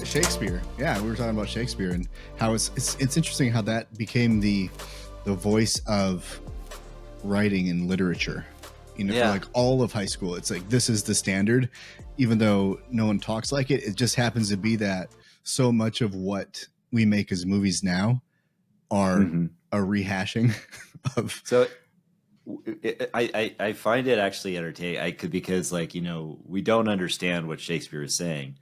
Shakespeare. Yeah, we were talking about Shakespeare and how it's interesting how that became the voice of writing and literature. You know, for like all of high school, it's like this is the standard, even though no one talks like it. It just happens to be that so much of what we make as movies now are a rehashing of. So I find it actually entertaining. Because like, you know, we don't understand what Shakespeare is saying.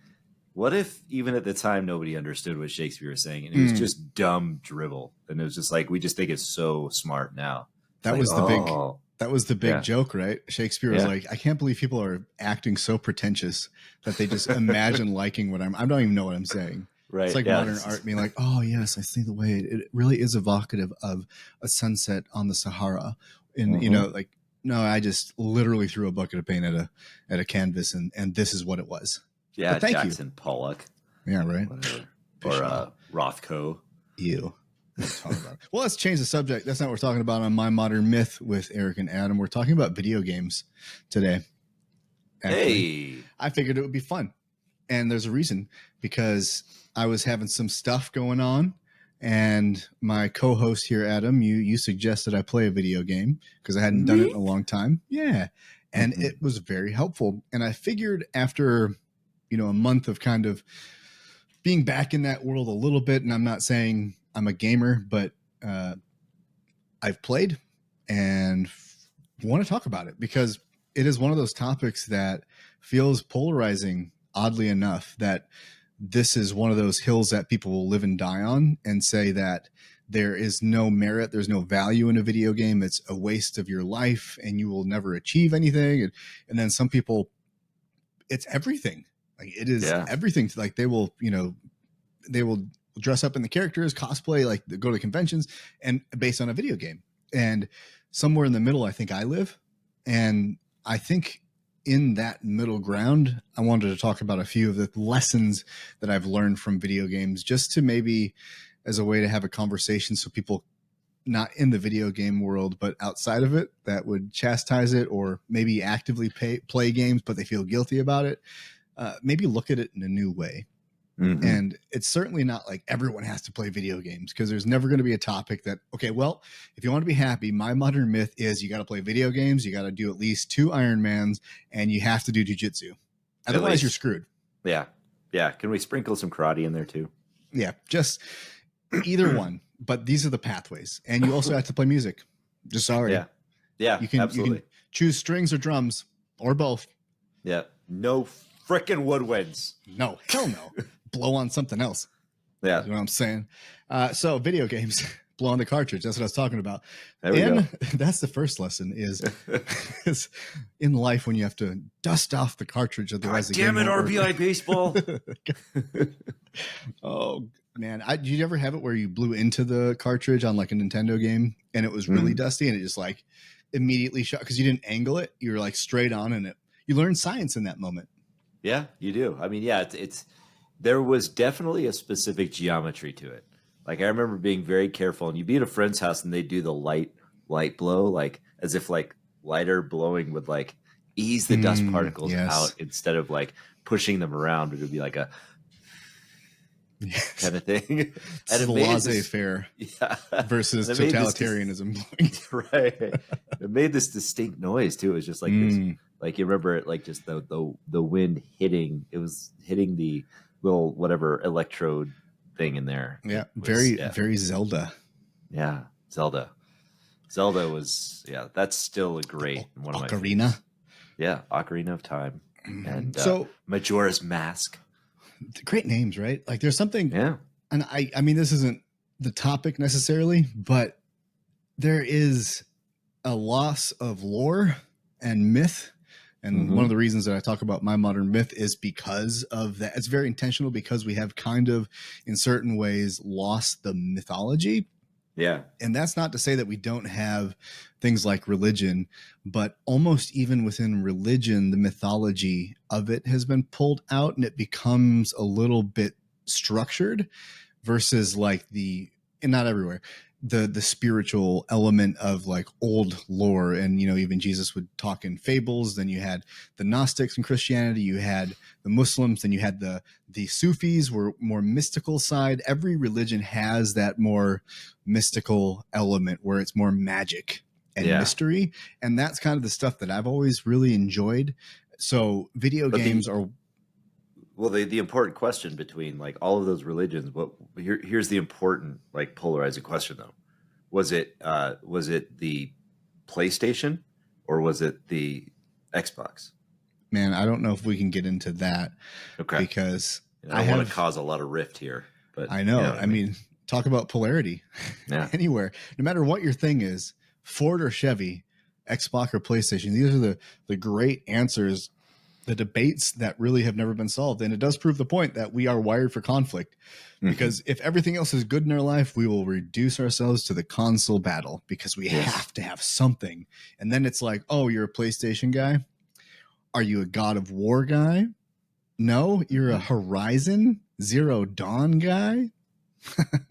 What if even at the time nobody understood what Shakespeare was saying and it was just dumb drivel, and it was just like we just think it's so smart now. That was the big joke, right? Shakespeare was like, I can't believe people are acting so pretentious that they just imagine liking what I don't even know what I'm saying. Right. It's like modern art being like, oh yes, I see the way it really is evocative of a sunset on the Sahara. And you know, like, no, I just literally threw a bucket of paint at a canvas and this is what it was. Yeah, Jackson Pollock. Yeah, right. Whatever. Or Rothko. Ew. Well, let's change the subject. That's not what we're talking about on My Modern Myth with Eric and Adam. We're talking about video games today. Actually, hey. I figured it would be fun. And there's a reason, because I was having some stuff going on, and my co-host here, Adam, you suggested I play a video game because I hadn't done it in a long time. Yeah. And it was very helpful. And I figured after, you know, a month of kind of being back in that world a little bit, and I'm not saying I'm a gamer, but I've played and want to talk about it because it is one of those topics that feels polarizing, oddly enough, that this is one of those hills that people will live and die on and say that there is no merit, there's no value in a video game. It's a waste of your life and you will never achieve anything. And then some people, it's everything. Like it is everything. Like they will dress up in the characters, cosplay, like go to conventions and based on a video game. And somewhere in the middle, I think I live. And I think in that middle ground, I wanted to talk about a few of the lessons that I've learned from video games, just to maybe as a way to have a conversation. So people not in the video game world, but outside of it, that would chastise it or maybe actively play games, but they feel guilty about it. Maybe look at it in a new way. And it's certainly not like everyone has to play video games, because there's never going to be a topic that, okay, well, if you want to be happy, my modern myth is you got to play video games. You got to do at least 2 Ironmans and you have to do jujitsu. Otherwise you're screwed. Yeah. Yeah. Can we sprinkle some karate in there too? Yeah. Just either one, but these are the pathways. And you also have to play music. Just sorry. Yeah. Yeah. You can absolutely. Choose strings or drums or both. Yeah. No frickin' woodwinds. No, hell no. Blow on something else. Yeah. You know what I'm saying? So video games, blow on the cartridge. That's what I was talking about. There we go. That's the first lesson is in life when you have to dust off the cartridge. Otherwise, damn it, RBI baseball. Oh, man. Did you ever have it where you blew into the cartridge on like a Nintendo game and it was really dusty and it just like immediately shot because you didn't angle it? You were like straight on and you learn science in that moment. Yeah, you do. I mean, yeah, there was definitely a specific geometry to it. Like I remember being very careful, and you'd be at a friend's house and they'd do the light blow, like as if like lighter blowing would like ease the dust particles out instead of like pushing them around. It would be like a kind of thing. And it laissez-faire versus totalitarianism. Right. It made this distinct noise too. It was just like this. Like you remember it, like just the wind hitting. It was hitting the little whatever electrode thing in there. Yeah, very Zelda. Yeah, Zelda was that's still a great one of my Ocarina. Yeah, Ocarina of Time and so Majora's Mask. Great names, right? Like there's something. Yeah, and I mean this isn't the topic necessarily, but there is a loss of lore and myth. And one of the reasons that I talk about My Modern Myth is because of that. It's very intentional because we have kind of, in certain ways, lost the mythology. Yeah. And that's not to say that we don't have things like religion, but almost even within religion, the mythology of it has been pulled out and it becomes a little bit structured versus like and not everywhere. the spiritual element of like old lore. And, you know, even Jesus would talk in fables. Then you had the Gnostics in Christianity, you had the Muslims, then you had the Sufis were more mystical side. Every religion has that more mystical element where it's more magic and mystery. And that's kind of the stuff that I've always really enjoyed. So video games are... Well, the important question between like all of those religions, here's the important like polarizing question though. Was it the PlayStation or was it the Xbox? Man, I don't know if we can get into that. Okay. Because I want to cause a lot of rift here, but I know. You know I mean, talk about polarity. Yeah. Anywhere, no matter what your thing is, Ford or Chevy, Xbox or PlayStation, these are the great answers. The debates that really have never been solved. And it does prove the point that we are wired for conflict, because if everything else is good in our life, we will reduce ourselves to the console battle because we have to have something. And then it's like, oh, you're a PlayStation guy. Are you a God of War guy? No, you're a Horizon Zero Dawn guy.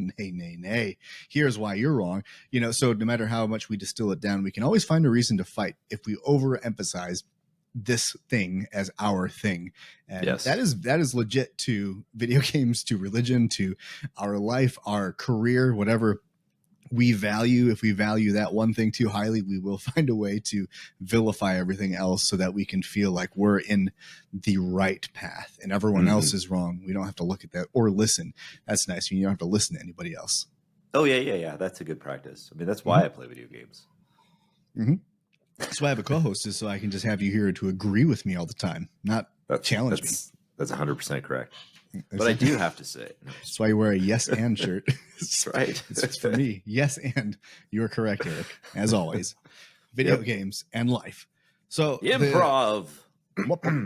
Nay. Here's why you're wrong. You know, so no matter how much we distill it down, we can always find a reason to fight if we overemphasize this thing as our thing. And that is legit to video games, to religion, to our life, our career, whatever we value. If we value that one thing too highly, we will find a way to vilify everything else so that we can feel like we're in the right path and everyone else is wrong. We don't have to look at that or listen. That's nice. You don't have to listen to anybody else. Oh yeah. That's a good practice. I mean, that's why I play video games. That's why I have a co-host, is so I can just have you here to agree with me all the time, not challenge me. That's 100% correct. But I do have to say, that's why you wear a yes and shirt. That's right. It's for me. Yes, and you are correct, Eric. As always, video games and life. So improv.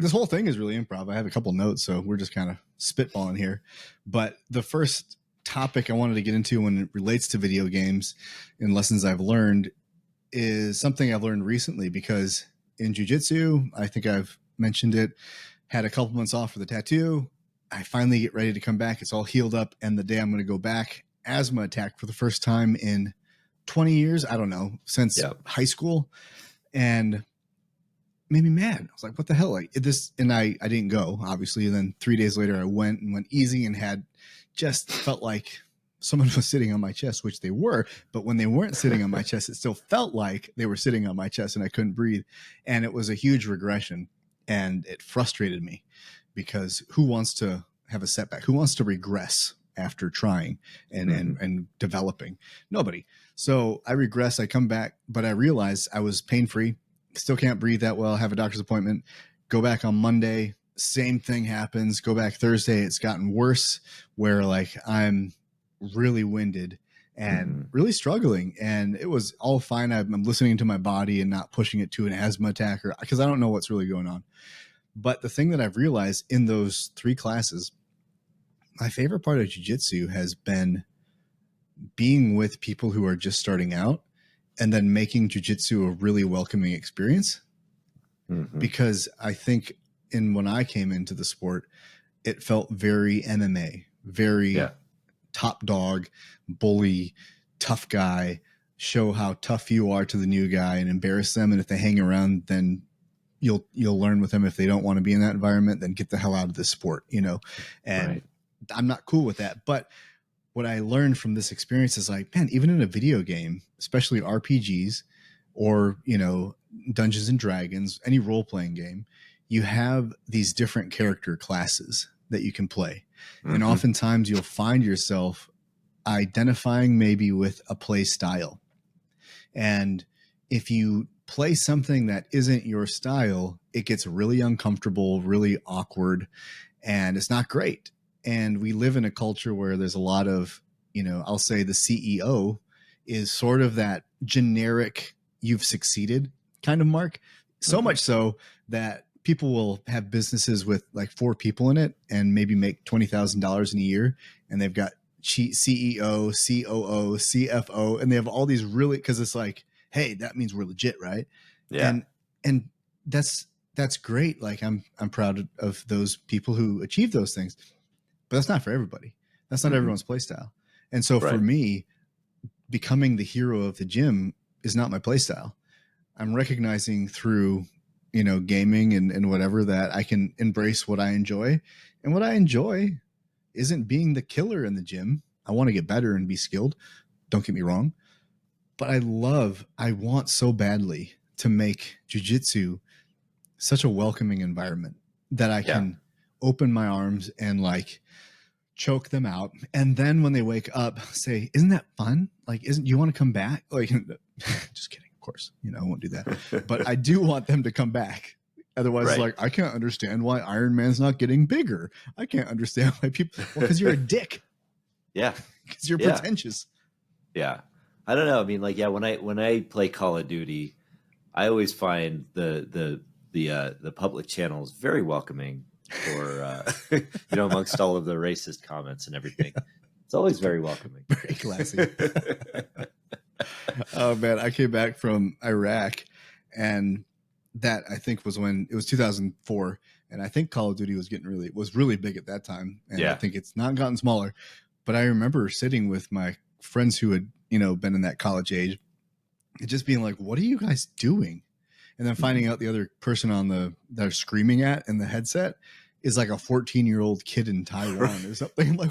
This whole thing is really improv. I have a couple notes, so we're just kind of spitballing here. But the first topic I wanted to get into when it relates to video games and lessons I've learned is something I've learned recently, because in jiu-jitsu, I think I've mentioned it, had a couple months off for the tattoo. I finally get ready to come back. It's all healed up. And the day I'm going to go back, asthma attack for the first time in 20 years. I don't know, since high school. And made me mad. I was like, what the hell? Like this. And I didn't go, obviously. And then 3 days later I went easy and had just felt like someone was sitting on my chest, which they were, but when they weren't sitting on my chest, it still felt like they were sitting on my chest and I couldn't breathe. And it was a huge regression, and it frustrated me, because who wants to have a setback? Who wants to regress after trying and developing? Nobody. So I regress, I come back, but I realized I was pain-free, still can't breathe that well, have a doctor's appointment, go back on Monday, same thing happens, go back Thursday, it's gotten worse, where like I'm really winded and really struggling, and it was all fine. I'm listening to my body and not pushing it to an asthma attack, or because I don't know what's really going on. But the thing that I've realized in those 3 classes, my favorite part of jiu-jitsu has been being with people who are just starting out and then making jiu-jitsu a really welcoming experience. Because I think when I came into the sport, it felt very MMA, very top dog, bully, tough guy, show how tough you are to the new guy and embarrass them. And if they hang around, then you'll learn with them. If they don't want to be in that environment, then get the hell out of this sport, you know? And I'm not cool with that. But what I learned from this experience is like, man, even in a video game, especially RPGs or, you know, Dungeons and Dragons, any role-playing game, you have these different character classes that you can play. And oftentimes you'll find yourself identifying maybe with a play style. And if you play something that isn't your style, it gets really uncomfortable, really awkward, and it's not great. And we live in a culture where there's a lot of, you know, I'll say the CEO is sort of that generic, you've succeeded kind of mark. So much so that people will have businesses with like 4 people in it and maybe make $20,000 in a year. And they've got CEO, COO, CFO, and they have all these really, because it's like, hey, that means we're legit, right? Yeah. And that's great. Like I'm proud of those people who achieve those things, but that's not for everybody. That's not everyone's play style. And so for me, becoming the hero of the gym is not my play style. I'm recognizing through, gaming and whatever, that I can embrace what I enjoy. And what I enjoy isn't being the killer in the gym. I want to get better and be skilled. Don't get me wrong. But I want so badly to make jiu-jitsu such a welcoming environment that I can open my arms and like choke them out. And then when they wake up, say, isn't that fun? Like, you want to come back? Like, just kidding. Of course, I won't do that. But I do want them to come back. Otherwise, it's like, I can't understand why Iron Man's not getting bigger. I can't understand why people, because you're a dick. Yeah. Because you're pretentious. Yeah. I don't know. I mean, like, when I play Call of Duty, I always find the public channels very welcoming for, amongst all of the racist comments and everything. It's always very welcoming. Very classy. Oh man, I came back from Iraq, and that I think was when it was 2004, and I think Call of Duty was really big at that time, and I think it's not gotten smaller. But I remember sitting with my friends who had been in that college age, and just being like, "What are you guys doing?" And then finding out the other person they're screaming at in the headset is like a 14-year-old kid in Taiwan or something. Like,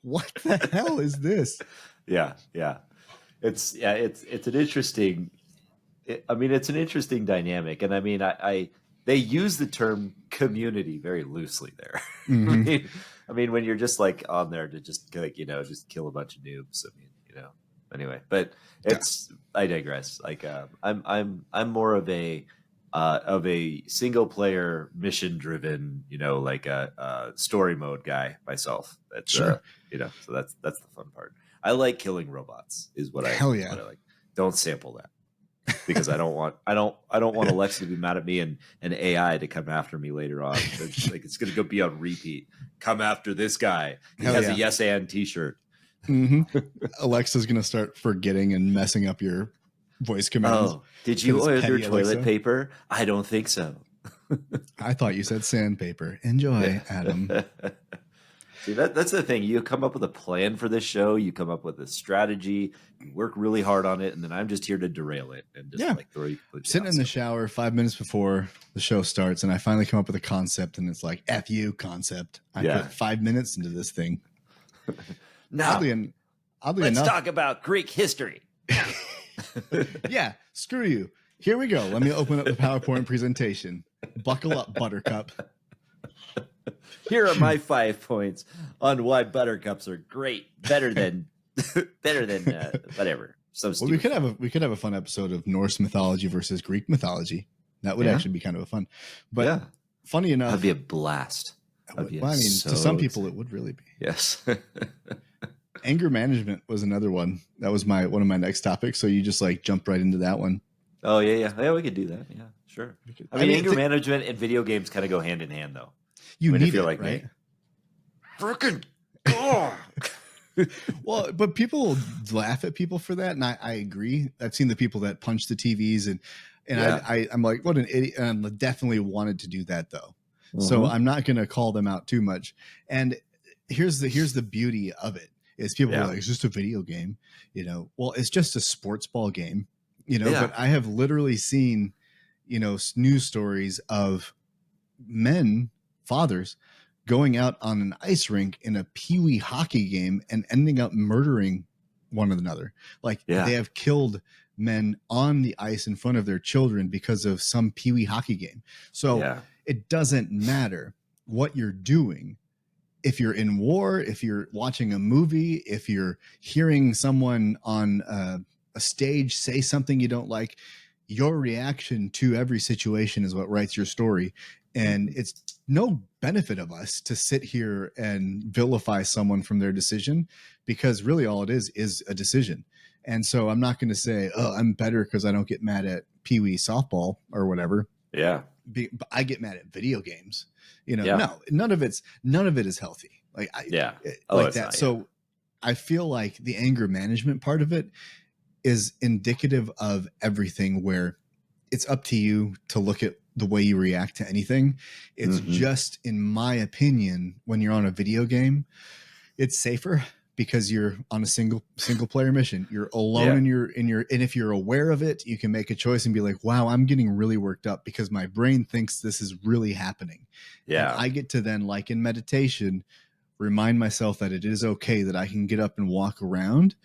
what the hell is this? Yeah. It's an interesting. It's an interesting dynamic, and I mean, they use the term community very loosely there. Mm-hmm. I mean, when you're just like on there to just like just kill a bunch of noobs. I mean, Anyway, but I digress. Like, I'm more of a single player mission driven, like a story mode guy myself. That's sure. So that's the fun part. I like killing robots is what what I like. Don't sample that, because I don't want Alexa to be mad at me and AI to come after me later on. It's going to go be on repeat. Come after this guy. He has a yes and t-shirt. Mm-hmm. Alexa's going to start forgetting and messing up your voice commands. Oh, did you order toilet paper? I don't think so. I thought you said sandpaper. Enjoy, Adam. See, that's the thing. You come up with a plan for this show. You come up with a strategy. You work really hard on it, and then I'm just here to derail it and just like throw you. Sitting in the shower 5 minutes before the show starts, and I finally come up with a concept, and it's like F you concept. I put 5 minutes into this thing. Now, oddly let's enough, talk about Greek history. Yeah, screw you. Here we go. Let me open up the PowerPoint presentation. Buckle up, Buttercup. Here are my 5 points on why buttercups are great, better than whatever. Well, we could have a fun episode of Norse mythology versus Greek mythology. That would actually be kind of a fun. But funny enough, that'd be a blast. To some people, it would really be. Yes. Anger management was another one. That was one of my next topics. So you just like jumped right into that one. Oh yeah. We could do that. Yeah, sure. Anger management and video games kind of go hand in hand, though. You need it, like right? Freaking. Well, but people laugh at people for that, and I agree. I've seen the people that punch the TVs, and I'm like, what an idiot! And I definitely wanted to do that though. Mm-hmm. So I'm not going to call them out too much. And here's the beauty of it is people are like, it's just a video game, Well, it's just a sports ball game, But I have literally seen, news stories of men, fathers, going out on an ice rink in a peewee hockey game and ending up murdering one another. Like they have killed men on the ice in front of their children because of some peewee hockey game. So it doesn't matter what you're doing. If you're in war, if you're watching a movie, if you're hearing someone on a stage say something you don't like, your reaction to every situation is what writes your story. And it's no benefit of us to sit here and vilify someone from their decision, because really all it is a decision. And so I'm not going to say, oh, I'm better because I don't get mad at peewee softball or whatever. Yeah. But I get mad at video games. No, none of it is healthy. Like that. Not, so I feel like the anger management part of it is indicative of everything, where it's up to you to look at the way you react to anything. It's just, in my opinion, when you're on a video game, it's safer because you're on a single player mission. You're alone in your and if you're aware of it, you can make a choice and be like, wow, I'm getting really worked up because my brain thinks this is really happening. Yeah. And I get to then, like in meditation, remind myself that it is okay, that I can get up and walk around.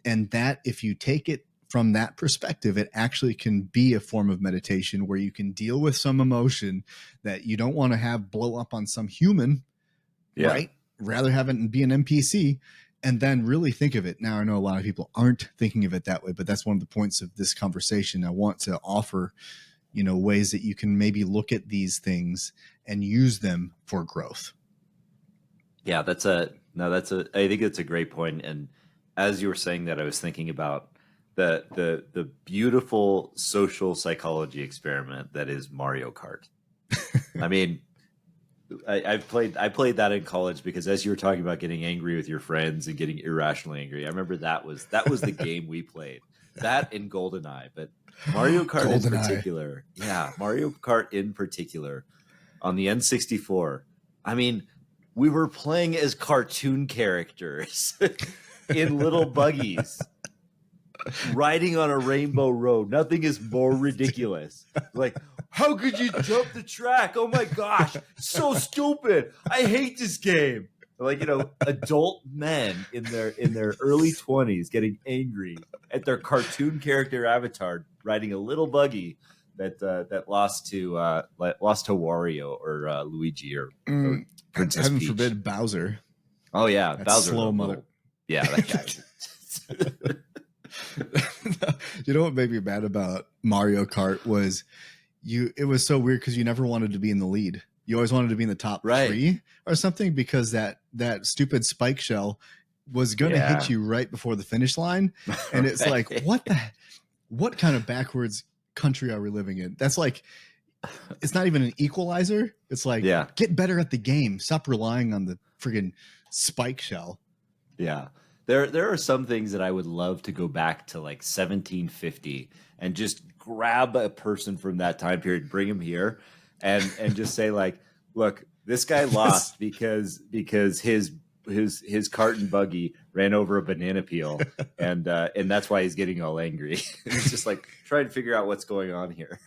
And that if you take it from that perspective, it actually can be a form of meditation where you can deal with some emotion that you don't want to have blow up on some human, right? Rather have it be an NPC and then really think of it. Now, I know a lot of people aren't thinking of it that way, but that's one of the points of this conversation. I want to offer, ways that you can maybe look at these things and use them for growth. Yeah, I think that's a great point. And as you were saying that, I was thinking about the beautiful social psychology experiment that is Mario Kart. I mean, I played that in college because as you were talking about getting angry with your friends and getting irrationally angry, I remember that was the game we played. That in GoldenEye, but Mario Kart in particular. Yeah, Mario Kart in particular on the N64. I mean, we were playing as cartoon characters in little buggies, riding on a rainbow road. Nothing is more ridiculous. Like, how could you jump the track? Oh my gosh, so stupid. I hate this game. Like, adult men in their early 20s getting angry at their cartoon character avatar riding a little buggy that lost to Wario or Luigi or Princess Heaven Peach. forbid Bowser. Oh yeah, that Bowser, slow mother. Yeah, that guy. You know what made me mad about Mario Kart was it was so weird because you never wanted to be in the lead. You always wanted to be in the top 3 or something because that stupid spike shell was going to hit you right before the finish line. And it's like, what kind of backwards country are we living in? That's like, it's not even an equalizer. It's like, get better at the game. Stop relying on the friggin' spike shell. Yeah. There are some things that I would love to go back to like 1750 and just grab a person from that time period, bring him here and just say like, look, this guy lost because his cart and buggy ran over a banana peel and that's why he's getting all angry. It's just like trying to figure out what's going on here.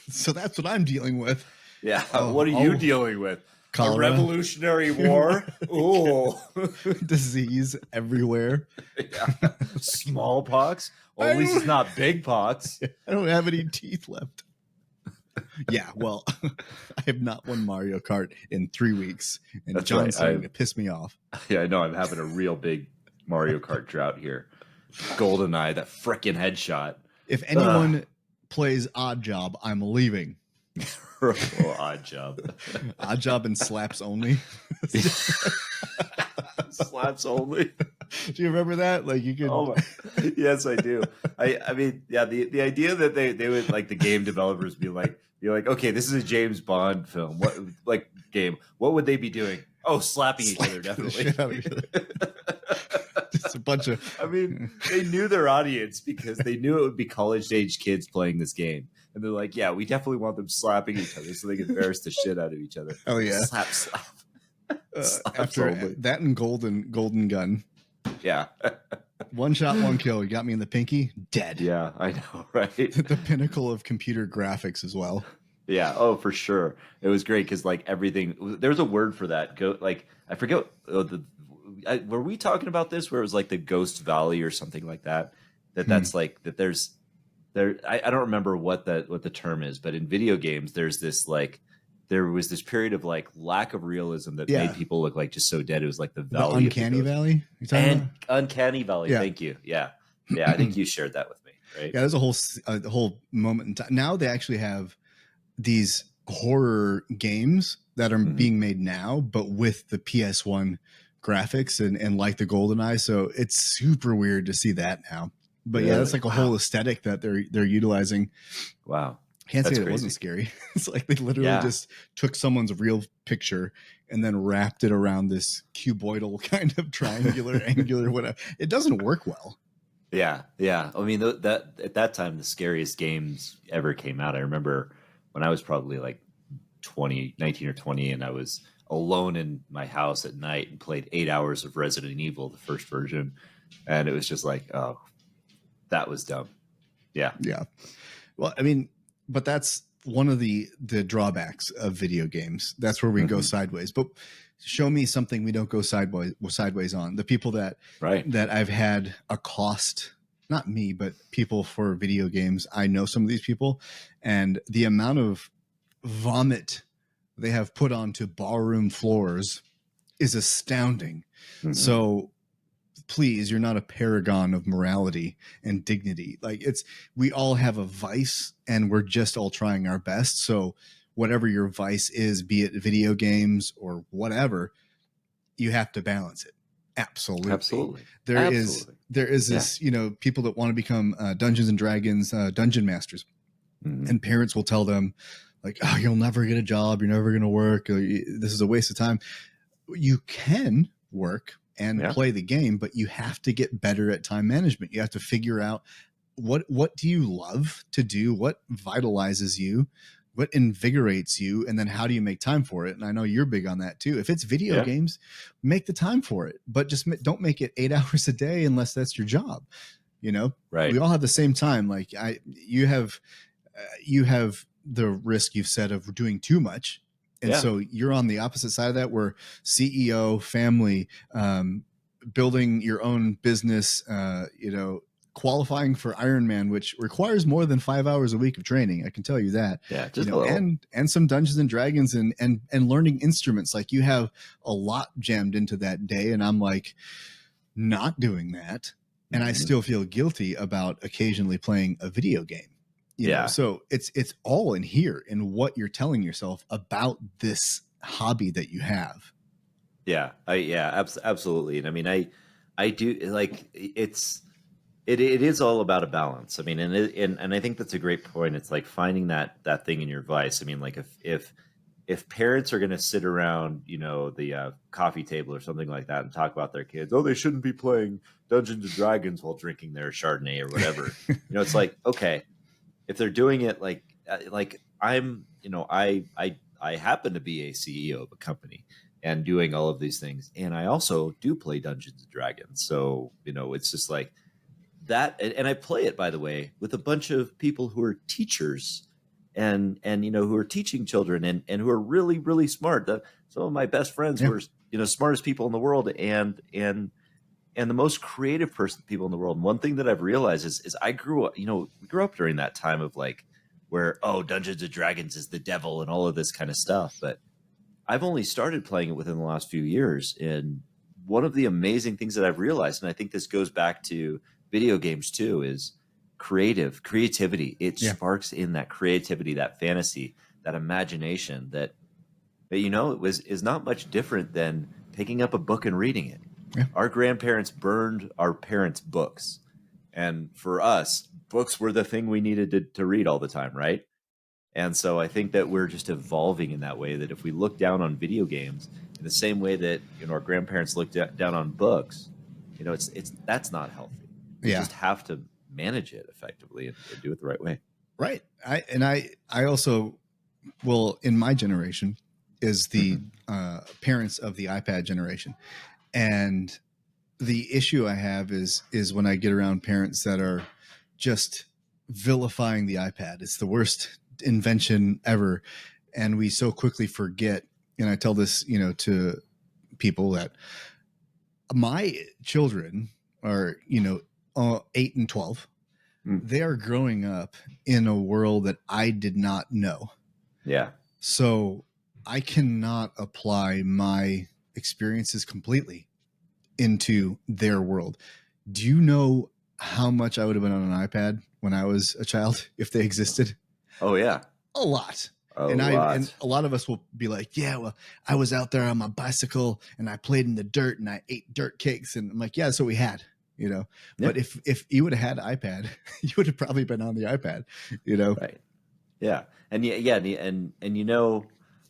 So that's what I'm dealing with. Yeah. What are you dealing with? Cholera. A Revolutionary War. Ooh. Disease everywhere. Yeah. Smallpox. Well, at least it's not big pox. I don't have any teeth left. Yeah, well, I have not won Mario Kart in 3 weeks, and that's John's starting to piss me off. Yeah, I know. I'm having a real big Mario Kart drought here. GoldenEye, that frickin' headshot. If anyone plays Odd Job, I'm leaving. Odd Job. Odd Job and Slaps Only. Slaps Only. Do you remember that? Like you could. Oh my. Yes, I do. I mean, yeah. The idea that they would like the game developers be like, okay, this is a James Bond film. What game? What would they be doing? Oh, slapping each other, definitely. Just a bunch of. I mean, they knew their audience because they knew it would be college-age kids playing this game. And they're like, yeah, we definitely want them slapping each other so they can embarrass the shit out of each other. Oh, yeah. Slap. After that and Golden Gun. Yeah. One shot, one kill. You got me in the pinky, dead. Yeah, I know, right? The pinnacle of computer graphics as well. Yeah, oh, for sure. It was great because like everything, there's a word for that. I forget, were we talking about this where it was like the Ghost Valley or something like that? That's like, that I don't remember what the term is, but in video games, there was this period of like lack of realism that made people look like just so dead. It was like the Valley, Uncanny Valley, Uncanny Valley. Yeah. Thank you. Yeah, I think you shared that with me, right? Yeah, there's a whole moment in time. Now they actually have these horror games that are being made now, but with the PS1 graphics and like the GoldenEye. So it's super weird to see that now. But yeah, that's like a whole aesthetic that they're utilizing. Wow. Can't say it wasn't scary. It's like they literally just took someone's real picture and then wrapped it around this cuboidal kind of triangular, angular, whatever. It doesn't work well. Yeah. I mean, that at that time, the scariest games ever came out. I remember when I was probably like 19 or 20, and I was alone in my house at night and played 8 hours of Resident Evil, the first version. And it was just like, oh, that was dumb. Yeah. Yeah. Well, I mean, but that's one of the drawbacks of video games. That's where we go sideways. But show me something we don't go sideways on. The people that I've had accost, not me, but people for video games. I know some of these people, and the amount of vomit they have put onto ballroom floors is astounding. So please, you're not a paragon of morality and dignity. Like, we all have a vice and we're just all trying our best. So whatever your vice is, be it video games or whatever, you have to balance it. Absolutely. There is this, people that want to become Dungeons and Dragons dungeon masters, and parents will tell them like, oh, you'll never get a job. You're never going to work. This is a waste of time. You can work and play the game, but you have to get better at time management. You have to figure out what do you love to do? What vitalizes you? What invigorates you? And then how do you make time for it? And I know you're big on that too. If it's video games, make the time for it, but just don't make it 8 hours a day unless that's your job. Right. We all have the same time. Like you have the risk you've said of doing too much. And so you're on the opposite side of that, where CEO, family, building your own business, qualifying for Ironman, which requires more than 5 hours a week of training. I can tell you that. Yeah, just a little. And some Dungeons and Dragons and learning instruments. Like, you have a lot jammed into that day. And I'm like, not doing that. And I still feel guilty about occasionally playing a video game. You know? So it's all in here in what you're telling yourself about this hobby that you have. Yeah. Absolutely. And I mean, I do like it is all about a balance. I mean, and I think that's a great point. It's like finding that thing in your vice. I mean, like if parents are going to sit around, the coffee table or something like that and talk about their kids, oh, they shouldn't be playing Dungeons and Dragons while drinking their Chardonnay or whatever. It's like, okay, if they're doing it like I'm, I happen to be a CEO of a company and doing all of these things, and I also do play Dungeons and Dragons. So, it's just like that, and I play it, by the way, with a bunch of people who are teachers and who are teaching children and who are really, really smart. Some of my best friends who are smartest people in the world and the most creative people in the world. And one thing that I've realized is I grew up, we grew up during that time of like where, Dungeons and Dragons is the devil and all of this kind of stuff. But I've only started playing it within the last few years. And one of the amazing things that I've realized, and I think this goes back to video games too, is creativity. It sparks in that creativity, that fantasy, that imagination that is not much different than picking up a book and reading it. Yeah. Our grandparents burned our parents' books. And for us, books were the thing we needed to read all the time, right? And so I think that we're just evolving in that way, that if we look down on video games in the same way that our grandparents looked down on books, that's not healthy. We just have to manage it effectively and do it the right way. Right. I also, in my generation is the parents of the iPad generation. And the issue I have is when I get around parents that are just vilifying the iPad. It's the worst invention ever. And we so quickly forget. And I tell this, to people that my children are, 8 and 12. They are growing up in a world that I did not know. Yeah. So I cannot apply my experiences completely into their world. Do you know how much I would have been on an iPad when I was a child if they existed? Oh yeah. A lot. And a lot of us will be like, yeah, well, I was out there on my bicycle and I played in the dirt and I ate dirt cakes. And I'm like, yeah, that's what we had, but if you would have had an iPad, you would have probably been on the iPad, Right. Yeah. And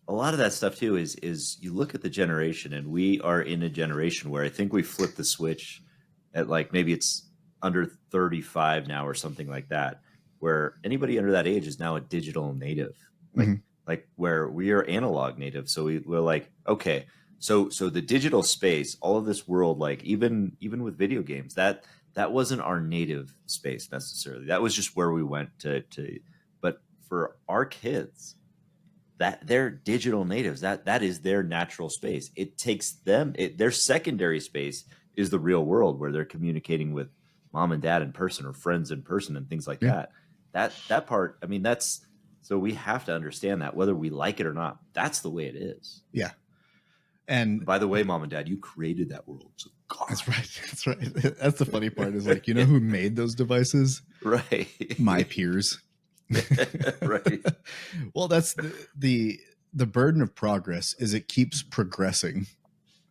a lot of that stuff too is you look at the generation, and we are in a generation where I think we flipped the switch at like, maybe it's under 35 now or something like that, where anybody under that age is now a digital native. Like like where we are analog native. So we're like, okay, so the digital space, all of this world, like even with video games, that wasn't our native space necessarily. That was just where we went to. But for our kids, that they're digital natives, that is their natural space. It takes them, their secondary space is the real world where they're communicating with mom and dad in person or friends in person and things like Yeah. That part, I mean, that's, so we have to understand that whether we like it or not, that's the way it is. Yeah. And by the way, mom and dad, you created that world. So God. That's right. That's right. That's the funny part is like, you know who made those devices? Right. My peers. Right. Well, that's the burden of progress is it keeps progressing.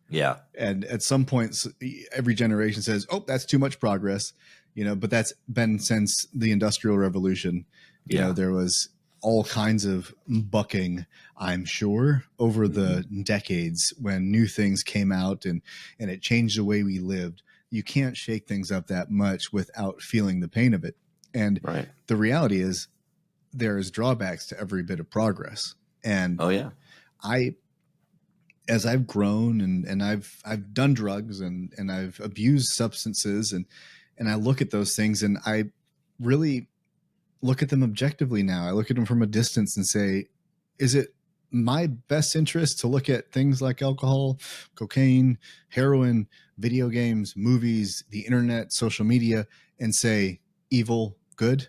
Yeah. And at some points, every generation says, oh, that's too much progress, you know, but that's been since the Industrial Revolution. You know, there was all kinds of bucking, I'm sure, over the decades when new things came out and it changed the way we lived. You can't shake things up that much without feeling the pain of it. And the reality is there's drawbacks to every bit of progress. And as I've grown and I've done drugs and I've abused substances and I look at those things and I really look at them objectively now. I look at them from a distance and say, is it my best interest to look at things like alcohol, cocaine, heroin, video games, movies, the internet, social media, and say evil, good?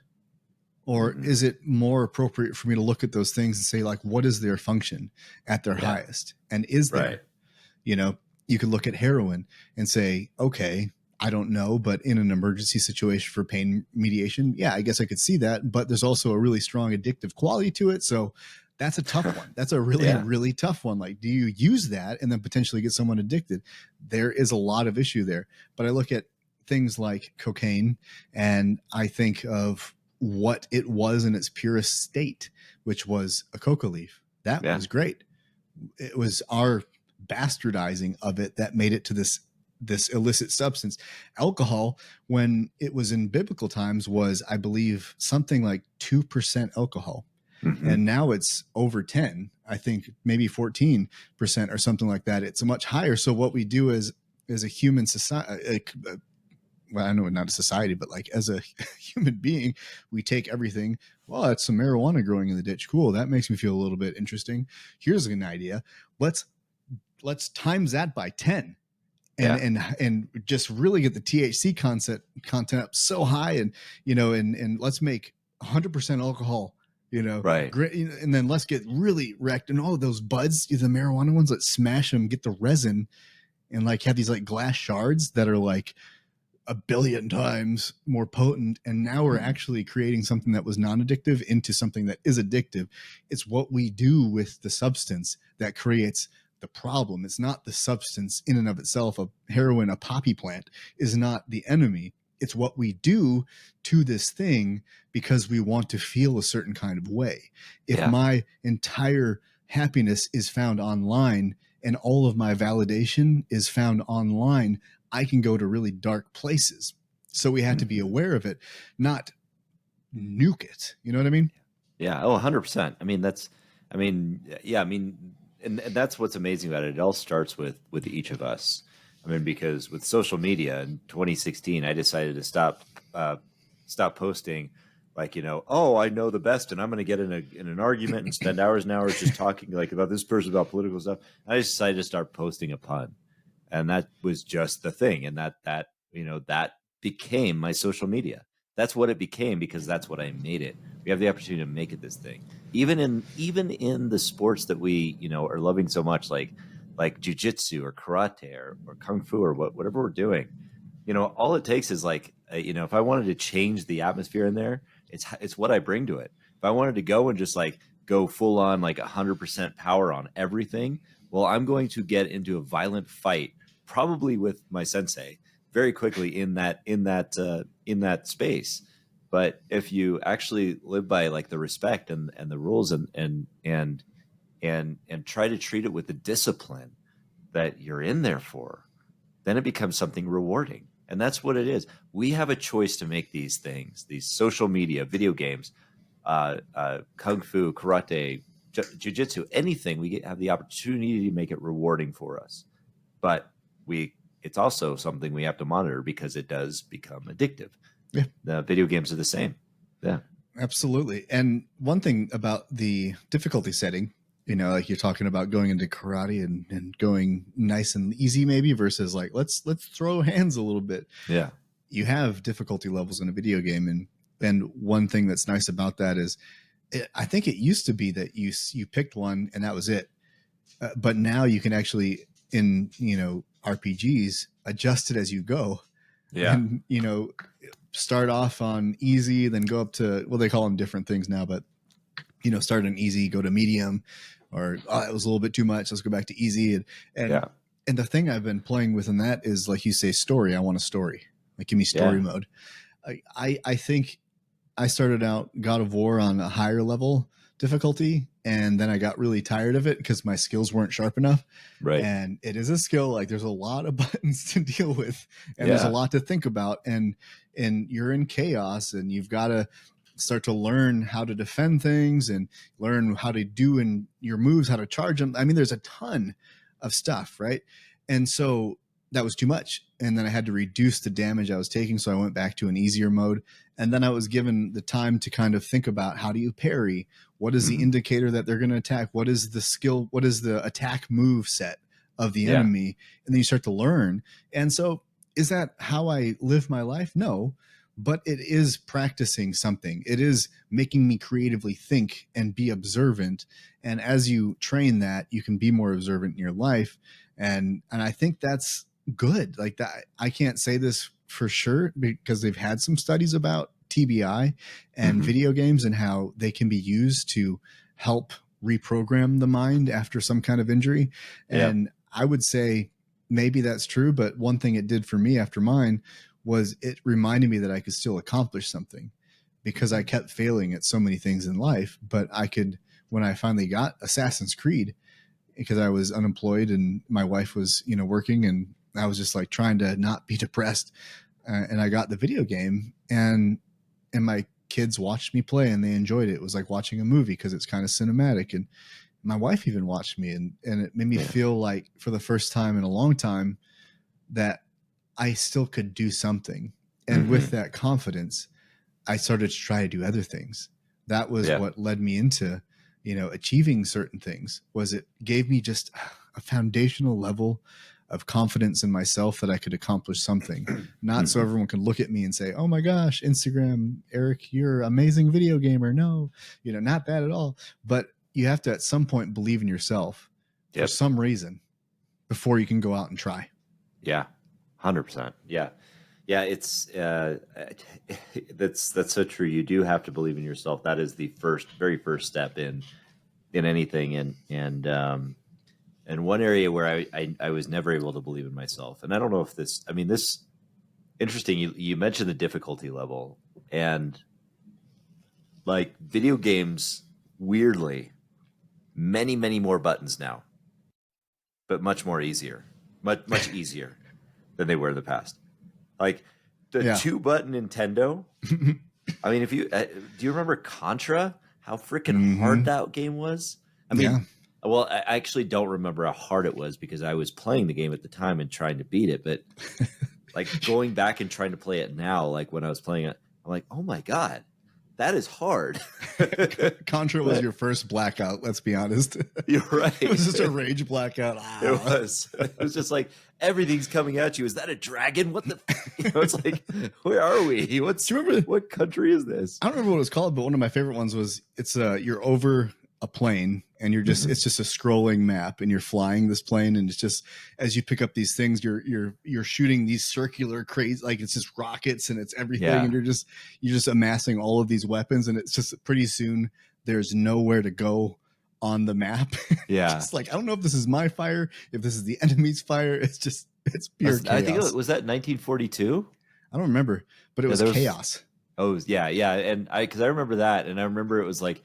Or is it more appropriate for me to look at those things and say, like, what is their function at their highest? And is there, you know, you could look at heroin and say, okay, I don't know, but in an emergency situation for pain mediation, yeah, I guess I could see that. But there's also a really strong addictive quality to it. So that's a tough one. That's a really, really tough one. Like, do you use that and then potentially get someone addicted? There is a lot of issue there. But I look at things like cocaine and I think of what it was in its purest state, which was a coca leaf. That was great. It was our bastardizing of it that made it to this illicit substance. Alcohol, when it was in biblical times, was, I believe, something like 2% alcohol. And now it's over 10, I think maybe 14% or something like that. It's much higher. So what we do is a human society, well, I know not a society, but like as a human being, we take everything. Well, it's some marijuana growing in the ditch. Cool. That makes me feel a little bit interesting. Here's an idea. Let's times that by 10 and just really get the THC content up so high. And, you know, and let's make 100% alcohol, you know, and then let's get really wrecked. And all those buds, the marijuana ones, let's smash them, get the resin and like have these like glass shards that are like 1 billion times more potent. And now we're actually creating something that was non-addictive into something that is addictive. It's what we do with the substance that creates the problem. It's not the substance in and of itself. A heroin, a poppy plant is not the enemy. It's what we do to this thing because we want to feel a certain kind of way. If my entire happiness is found online and all of my validation is found online, I can go to really dark places. So we have to be aware of it, not nuke it. You know what I mean? Yeah. Oh, 100%. And that's what's amazing about it. It all starts with each of us. I mean, because with social media in 2016, I decided to stop posting like, you know, oh, I know the best and I'm going to get in an argument and spend hours and hours just talking like about this person, about political stuff. I just decided to start posting a pun. And that was just the thing. And that, you know, that became my social media. That's what it became because that's what I made it. We have the opportunity to make it this thing. Even in the sports that we, you know, are loving so much, like jujitsu or karate or kung fu or whatever we're doing, you know, all it takes is like, you know, if I wanted to change the atmosphere in there, it's what I bring to it. If I wanted to go and just like go full on like 100% power on everything, well, I'm going to get into a violent fight, probably with my sensei, very quickly in that space. But if you actually live by like the respect and the rules and try to treat it with the discipline that you're in there for, then it becomes something rewarding. And that's what it is. We have a choice to make these things, these social media, video games, kung fu, karate, jujitsu, anything, we have the opportunity to make it rewarding for us. But it's also something we have to monitor because it does become addictive. Yeah. The video games are the same. Yeah. Absolutely. And one thing about the difficulty setting, like you're talking about going into karate and going nice and easy maybe versus like let's throw hands a little bit. Yeah. You have difficulty levels in a video game, and one thing that's nice about that is I think it used to be that you picked one and that was it. But now you can actually in RPGs adjust it as you go. Yeah. And start off on easy, then go up to, well, they call them different things now, but start on easy, go to medium, or it was a little bit too much, let's go back to easy. And the thing I've been playing with in that is, like you say, story. I want a story. Like, give me story mode. I think I started out God of War on a higher level difficulty, and then I got really tired of it because my skills weren't sharp enough. Right. And it is a skill. Like, there's a lot of buttons to deal with, and there's a lot to think about, and you're in chaos, and you've got to start to learn how to defend things and learn how to do in your moves, how to charge them. I mean, there's a ton of stuff, right? And so that was too much. And then I had to reduce the damage I was taking. So I went back to an easier mode. And then I was given the time to kind of think about, how do you parry? What is the indicator that they're going to attack? What is the skill? What is the attack move set of the enemy? And then you start to learn. And so is that how I live my life? No, but it is practicing something. It is making me creatively think and be observant. And as you train that, you can be more observant in your life. And I think that's good. Like that, I can't say this for sure because they've had some studies about TBI and video games and how they can be used to help reprogram the mind after some kind of injury. And I would say maybe that's true, but one thing it did for me after mine was it reminded me that I could still accomplish something, because I kept failing at so many things in life. But I could, when I finally got Assassin's Creed, because I was unemployed and my wife was, working, and I was just like trying to not be depressed. And I got the video game, and my kids watched me play and they enjoyed it. It was like watching a movie because it's kind of cinematic. And my wife even watched me, and it made me feel like, for the first time in a long time, that I still could do something. And with that confidence, I started to try to do other things. That was what led me into, achieving certain things. Was it gave me just a foundational level of confidence in myself that I could accomplish something, not so everyone can look at me and say, oh my gosh, Instagram, Eric, you're an amazing video gamer. No, not that at all. But you have to at some point believe in yourself for some reason before you can go out and try. Yeah. 100%. Yeah. Yeah. It's, that's so true. You do have to believe in yourself. That is the very first step in anything. And one area where I was never able to believe in myself. And I don't know if this interesting. You mentioned the difficulty level, and like video games, weirdly, many, many more buttons now, but much easier than they were in the past. Like the 2-button Nintendo. I mean, if you do you remember Contra? How freaking hard that game was? I mean, well, I actually don't remember how hard it was because I was playing the game at the time and trying to beat it. But like going back and trying to play it now, like when I was playing it, I'm like, oh my God, that is hard. Contra was your first blackout. Let's be honest. You're right. It was just a rage blackout. It was. It was just like everything's coming at you. Is that a dragon? What the? It's like, where are we? What country is this? I don't remember what it was called, but one of my favorite ones was you're over a plane and you're just it's just a scrolling map and you're flying this plane, and it's just as you pick up these things you're shooting these circular crazy, like it's just rockets and it's everything, and you're just amassing all of these weapons, and it's just pretty soon there's nowhere to go on the map. It's like, I don't know if this is my fire, if this is the enemy's fire. It's pure chaos. I think was that 1942. I don't remember, but it was chaos. Oh yeah, and because I remember that, and I remember it was like,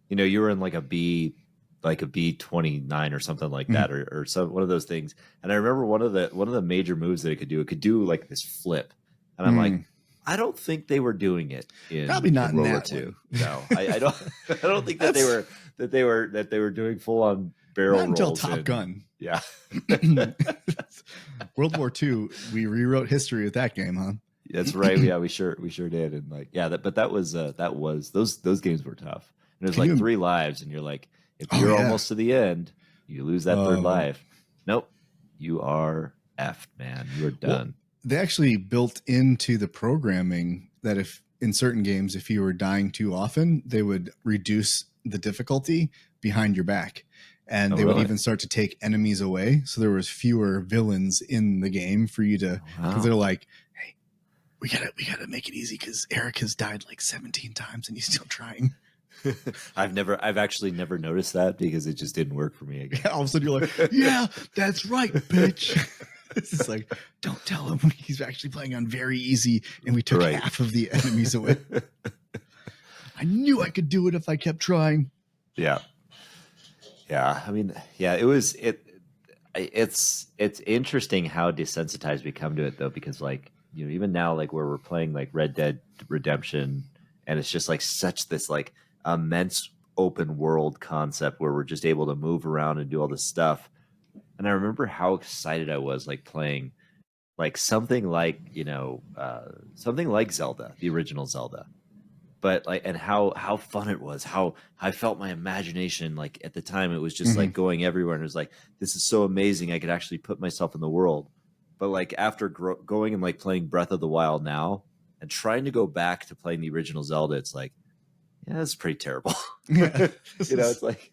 you were in like a B29 or something like that, or some one of those things. And I remember one of the major moves that it could do like this flip, and I'm like, I don't think they were doing it in probably not in World War that II. one. No, I don't. I don't think that they were doing full on barrel not until rolls. Top Gun. Yeah. World War II, we rewrote history with that game, huh? That's right. Yeah, we sure did. And like, yeah, but that was those games were tough. And there's like 3 lives, and you're like, if you're almost to the end, you lose that 3rd life. Nope, you are effed, man. You are done. Well, they actually built into the programming that if in certain games, if you were dying too often, they would reduce the difficulty behind your back. And they would even start to take enemies away. So there was fewer villains in the game for you to, because they're like, hey, we gotta make it easy because Eric has died like 17 times and he's still trying. I've actually never noticed that because it just didn't work for me again. All of a sudden you're like, yeah, that's right, bitch. It's just like, don't tell him he's actually playing on very easy and we took half of the enemies away. I knew I could do it if I kept trying. Yeah. Yeah. I mean, yeah, it's interesting how desensitized we come to it though, because like, you know, even now, like where we're playing like Red Dead Redemption, and it's just like such this like immense open world concept where we're just able to move around and do all this stuff. And I remember how excited I was like playing like something like, you know, something like Zelda, the original Zelda. But like, and how fun it was, how I felt my imagination. Like at the time, it was just like going everywhere, and it was like, this is so amazing. I could actually put myself in the world. But like after going and like playing Breath of the Wild now, and trying to go back to playing the original Zelda, it's like, yeah, it's pretty terrible. Yeah. You know, it's like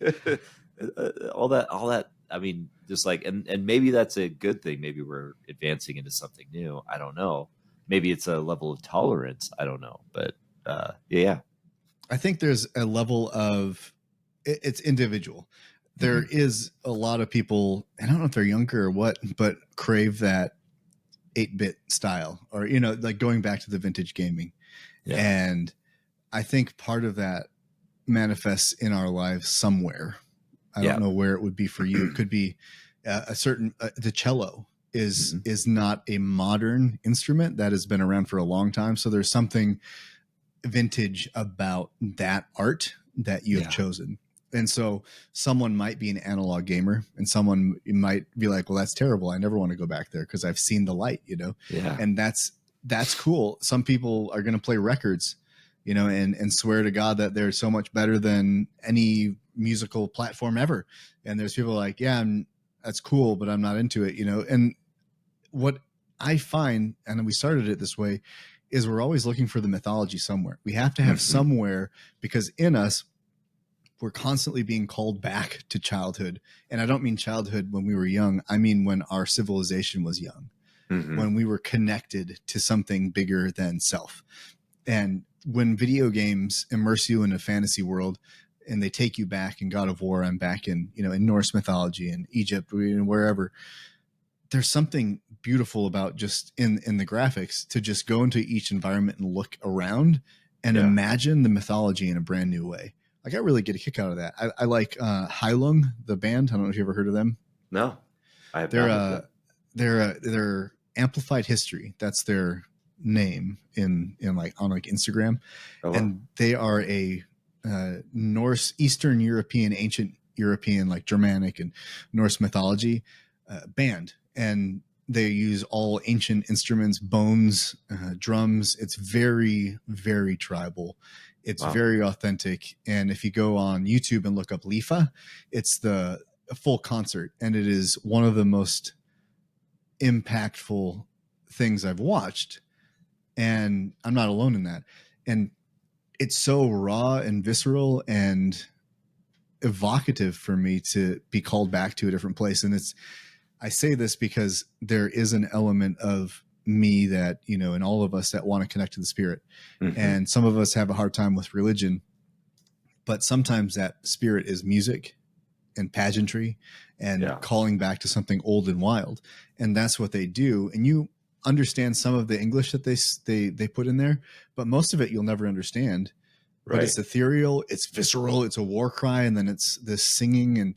all that. I mean, just like, and maybe that's a good thing. Maybe we're advancing into something new. I don't know. Maybe it's a level of tolerance. I don't know, but. Yeah, I think there's a level of it's individual. There is a lot of people, I don't know if they're younger or what, but crave that 8-bit style, or, you know, like going back to the vintage gaming. Yeah. And I think part of that manifests in our lives somewhere. I don't know where it would be for you. It could be a certain the cello is not a modern instrument that has been around for a long time. So there's something vintage about that art that you have chosen. And so someone might be an analog gamer and someone might be like, well, that's terrible. I never want to go back there because I've seen the light, you know? Yeah. And that's cool. Some people are going to play records, you know, and swear to God that they're so much better than any musical platform ever. And there's people like, yeah, that's cool, but I'm not into it, you know? And what I find, and we started it this way, is we're always looking for the mythology somewhere. We have to have somewhere, because in us, we're constantly being called back to childhood. And I don't mean childhood when we were young. I mean when our civilization was young, when we were connected to something bigger than self. And when video games immerse you in a fantasy world and they take you back in God of War, I'm back in, you know, in Norse mythology and Egypt and wherever, there's something beautiful about just in the graphics to just go into each environment and look around and imagine the mythology in a brand new way. Like I really get a kick out of that. I like Heilung, the band. I don't know if you ever heard of them. No, I have not. They're Amplified History. That's their name in like on like Instagram. Oh, wow. And they are a Norse, Eastern European, ancient European, like Germanic and Norse mythology band. And they use all ancient instruments, bones, drums. It's very, very tribal. It's very authentic. And if you go on YouTube and look up Lifa, it's a full concert. And it is one of the most impactful things I've watched. And I'm not alone in that. And it's so raw and visceral and evocative for me to be called back to a different place. And I say this because there is an element of me that, you know, and all of us that want to connect to the spirit. And some of us have a hard time with religion, but sometimes that spirit is music and pageantry and calling back to something old and wild. And that's what they do. And you understand some of the English that they put in there, but most of it you'll never understand. Right. But it's ethereal, it's visceral, it's a war cry, and then it's this singing. And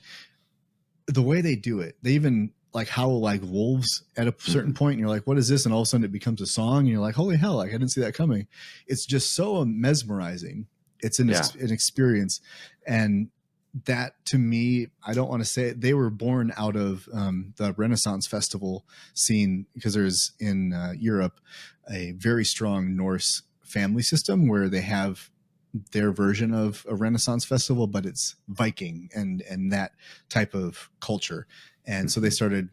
the way they do it, they even like howl like wolves at a certain point, and you're like, what is this? And all of a sudden it becomes a song, and you're like, holy hell, like I didn't see that coming. It's just so mesmerizing. It's an experience. And that, to me, I don't want to say it, they were born out of the Renaissance festival scene, because there's in Europe a very strong Norse family system where they have their version of a Renaissance festival, but it's Viking and that type of culture. And so they started,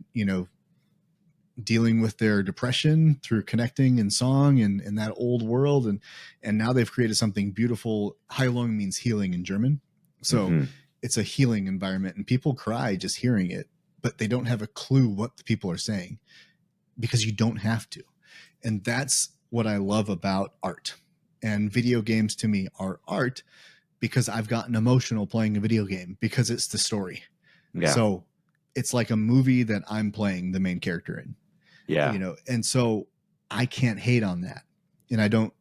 dealing with their depression through connecting in song and that old world. And now they've created something beautiful. Heilung means healing in German. So it's a healing environment, and people cry just hearing it, but they don't have a clue what the people are saying, because you don't have to. And that's what I love about art. And video games to me are art, because I've gotten emotional playing a video game because it's the story. Yeah. So it's like a movie that I'm playing the main character in. Yeah. And so I can't hate on that. And I don't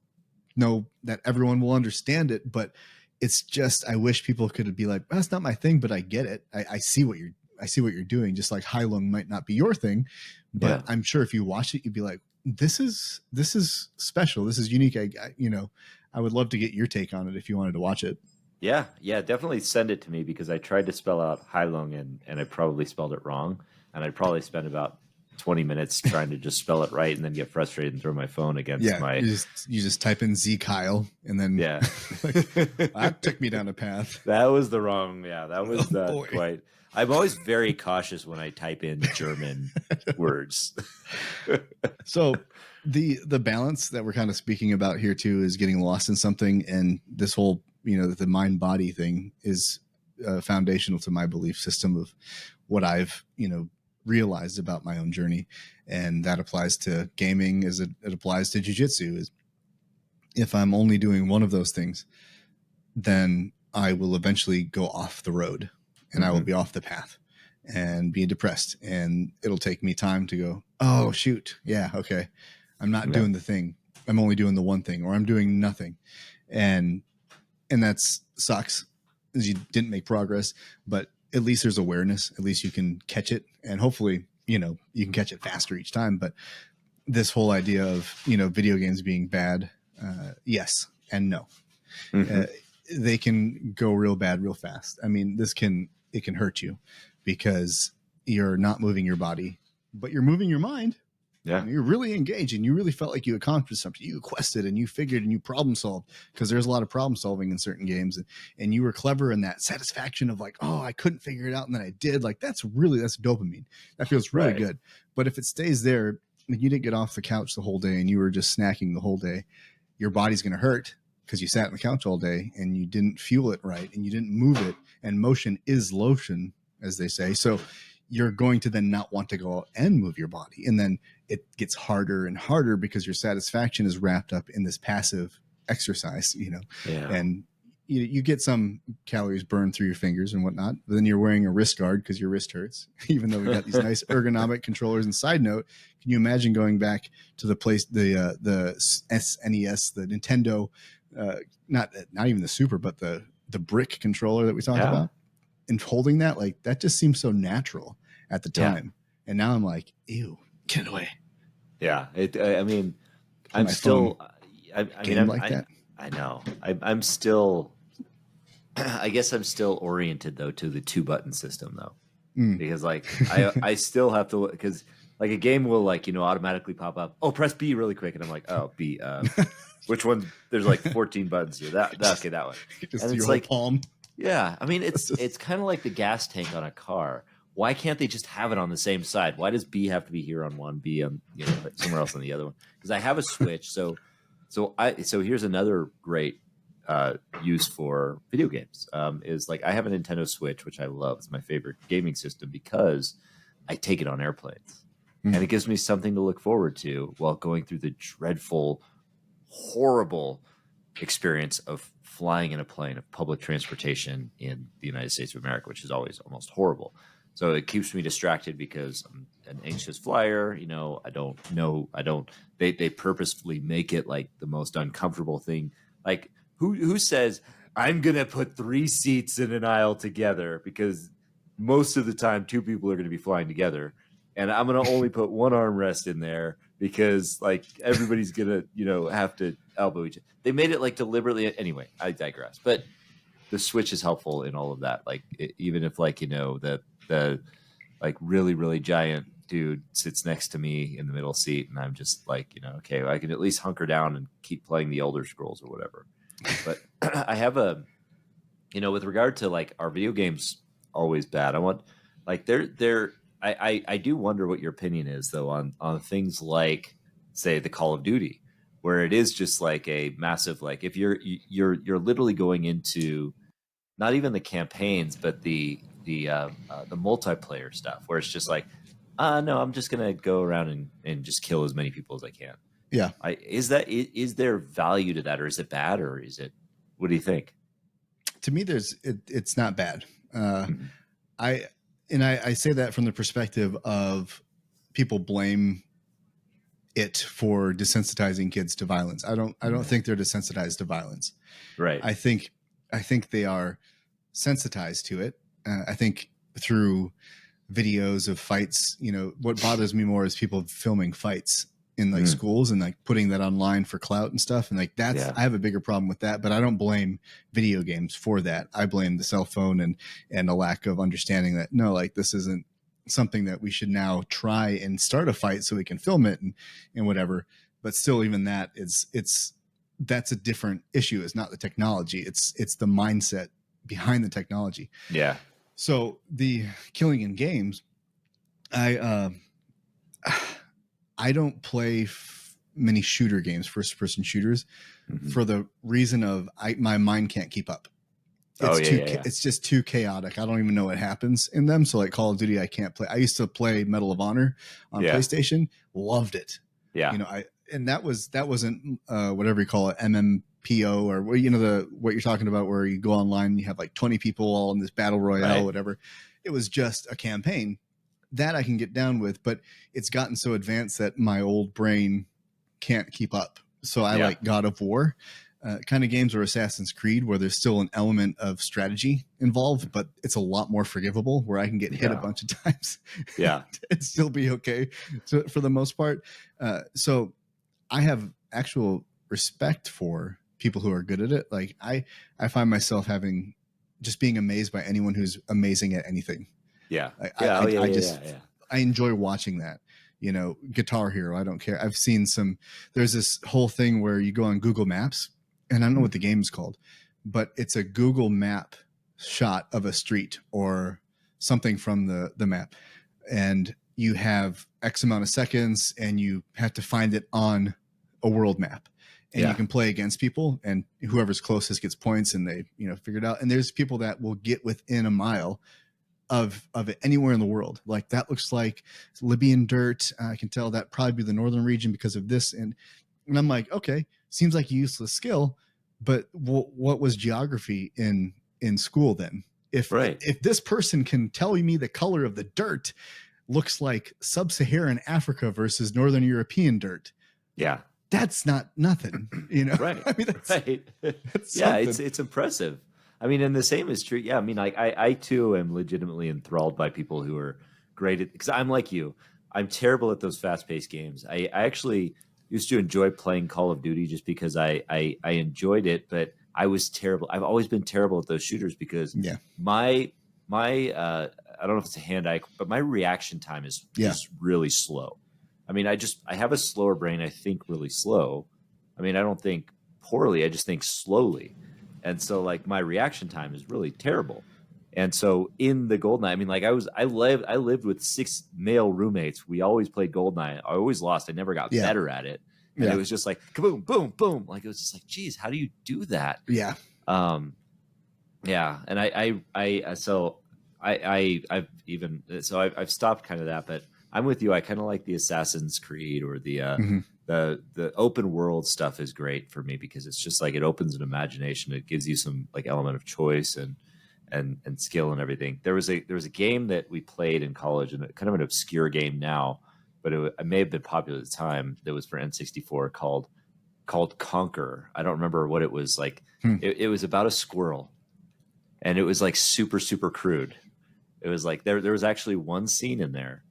know that everyone will understand it, but it's just, I wish people could be like, that's not my thing, but I get it. I see what you're doing. Just like Heilung might not be your thing, but I'm sure if you watch it, you'd be like, this is special. This is unique. I would love to get your take on it if you wanted to watch it. Yeah, definitely send it to me, because I tried to spell out Heilung and I probably spelled it wrong, and I probably spent about 20 minutes trying to just spell it right, and then get frustrated and throw my phone against my. You just type in Z Kyle, and then that took me down a path. That was the wrong. Yeah, that was quite. I'm always very cautious when I type in German words. So the balance that we're kind of speaking about here too is getting lost in something, and this whole the mind body thing is foundational to my belief system of what I've realized about my own journey, and that applies to gaming as it applies to jiu-jitsu. Is if I'm only doing one of those things, then I will eventually go off the road, and I will be off the path and be depressed, and it'll take me time to go, oh shoot, yeah, okay, I'm not doing the thing, I'm only doing the one thing, or I'm doing nothing, and that sucks, as you didn't make progress. But at least there's awareness. At least you can catch it, and hopefully, you can catch it faster each time. But this whole idea of, video games being bad, yes and no. They can go real bad real fast. I mean, it can hurt you, because you're not moving your body, but you're moving your mind. Yeah. You're really engaged, and you really felt like you accomplished something. You quested, and you figured, and you problem solved, because there's a lot of problem solving in certain games, and you were clever in that satisfaction of like, oh, I couldn't figure it out, and then I did. Like, that's dopamine. That feels really good. But if it stays there, like you didn't get off the couch the whole day and you were just snacking the whole day, your body's going to hurt, because you sat on the couch all day and you didn't fuel it right, and you didn't move it. And motion is lotion, as they say. So you're going to then not want to go out and move your body. And then it gets harder and harder, because your satisfaction is wrapped up in this passive exercise, and you get some calories burned through your fingers and whatnot, but then you're wearing a wrist guard because your wrist hurts, even though we got these nice ergonomic controllers. And side note, can you imagine going back to the SNES, the Nintendo, not even the Super, but the brick controller that we talked about, and holding that, like, that just seems so natural at the time. And now I'm like, ew, get it away. Yeah. I'm still, I know. I'm still, I guess I'm still oriented though to the 2-button system though, because like I still have to, because like a game will automatically pop up. Oh, press B really quick, and I'm like, oh, B. Which one? There's like 14 buttons here. That one. Just and it's like palm. Yeah, I mean it's kind of like the gas tank on a car. Why can't they just have it on the same side? Why does B have to be here on one, B on somewhere else on the other one? Because I have a Switch, so here's another great use for video games. Is like I have a Nintendo Switch, which I love. It's my favorite gaming system because I take it on airplanes, and it gives me something to look forward to while going through the dreadful, horrible experience of flying in a plane, of public transportation in the United States of America, which is always almost horrible. So it keeps me distracted because I'm an anxious flyer. They purposefully make it like the most uncomfortable thing. Like who says I'm going to put 3 seats in an aisle together, because most of the time 2 people are going to be flying together. and I'm gonna only put one armrest in there because like everybody's gonna have to elbow each other. They made it like deliberately. Anyway, I digress. But the Switch is helpful in all of that. Like even if like the like really really giant dude sits next to me in the middle seat, and I'm just like okay, I can at least hunker down and keep playing the Elder Scrolls or whatever. But I have a with regard to like our video games always bad. I want like I do wonder what your opinion is though on things like say the Call of Duty, where it is just like a massive like if you're literally going into not even the campaigns but the multiplayer stuff where it's just like no, I'm just gonna go around and just kill as many people as I can. Yeah. Is there value to that, or is it bad, or is it? What do you think? To me, it's not bad. I say that from the perspective of people blame it for desensitizing kids to violence. I don't think they're desensitized to violence. Right. I think they are sensitized to it. I think through videos of fights, what bothers me more is people filming fights in like schools and like putting that online for clout and stuff. And like I have a bigger problem with that, but I don't blame video games for that. I blame the cell phone and a lack of understanding that no, like this isn't something that we should now try and start a fight so we can film it and whatever. But still, even that that's a different issue. It's not the technology. It's the mindset behind the technology. Yeah. So the killing in games, I don't play many shooter games, first person shooters, for the reason of my mind can't keep up. It's just too chaotic. I don't even know what happens in them. So like Call of Duty, I can't play. I used to play Medal of Honor on PlayStation. Loved it. Yeah. And that wasn't whatever you call it, MMPO or what you're talking about, where you go online and you have like 20 people all in this battle royale, whatever. It was just a campaign that I can get down with, but it's gotten so advanced that my old brain can't keep up. So I like God of War kind of games, or Assassin's Creed, where there's still an element of strategy involved, but it's a lot more forgivable, where I can get hit a bunch of times and still be okay for the most part. So I have actual respect for people who are good at it. Like I find myself just being amazed by anyone who's amazing at anything. Yeah. I enjoy watching that. Guitar Hero, I don't care. I've seen there's this whole thing where you go on Google Maps, and I don't know what the game is called, but it's a Google map shot of a street or something from the map. And you have X amount of seconds and you have to find it on a world map. And you can play against people, and whoever's closest gets points, and they, figure it out. And there's people that will get within a mile of it anywhere in the world. Like that looks like Libyan dirt. I can tell that probably be the northern region because of this. And I'm like, okay, seems like a useless skill, but what was geography in school then? If this person can tell me the color of the dirt looks like sub-Saharan Africa versus Northern European dirt. Yeah. That's not nothing, Right. I mean, that's it's impressive. I mean, and the same is true. Yeah. I mean, I too am legitimately enthralled by people who are great at, because I'm like you, I'm terrible at those fast paced games. I actually used to enjoy playing Call of Duty just because I enjoyed it, but I was terrible. I've always been terrible at those shooters because my I don't know if it's a hand eye, but my reaction time is really slow. I mean, I have a slower brain. I think really slow. I mean, I don't think poorly. I just think slowly. And so like my reaction time is really terrible. And so in the GoldenEye, I mean, like I lived with 6 male roommates. We always played GoldenEye. I always lost. I never got better at it. And it was just like kaboom, boom, boom. Like it was just like, geez, how do you do that? Yeah. Yeah. And I've stopped kind of that, but I'm with you. I kind of like the Assassin's Creed or the open world stuff is great for me because it's just like it opens an imagination. It gives you some like element of choice and skill and everything. There was a game that we played in college, and kind of an obscure game now, but it may have been popular at the time. That was for N64 called Conquer. I don't remember what it was like. It was about a squirrel, and it was like super super crude. It was like there was actually one scene in there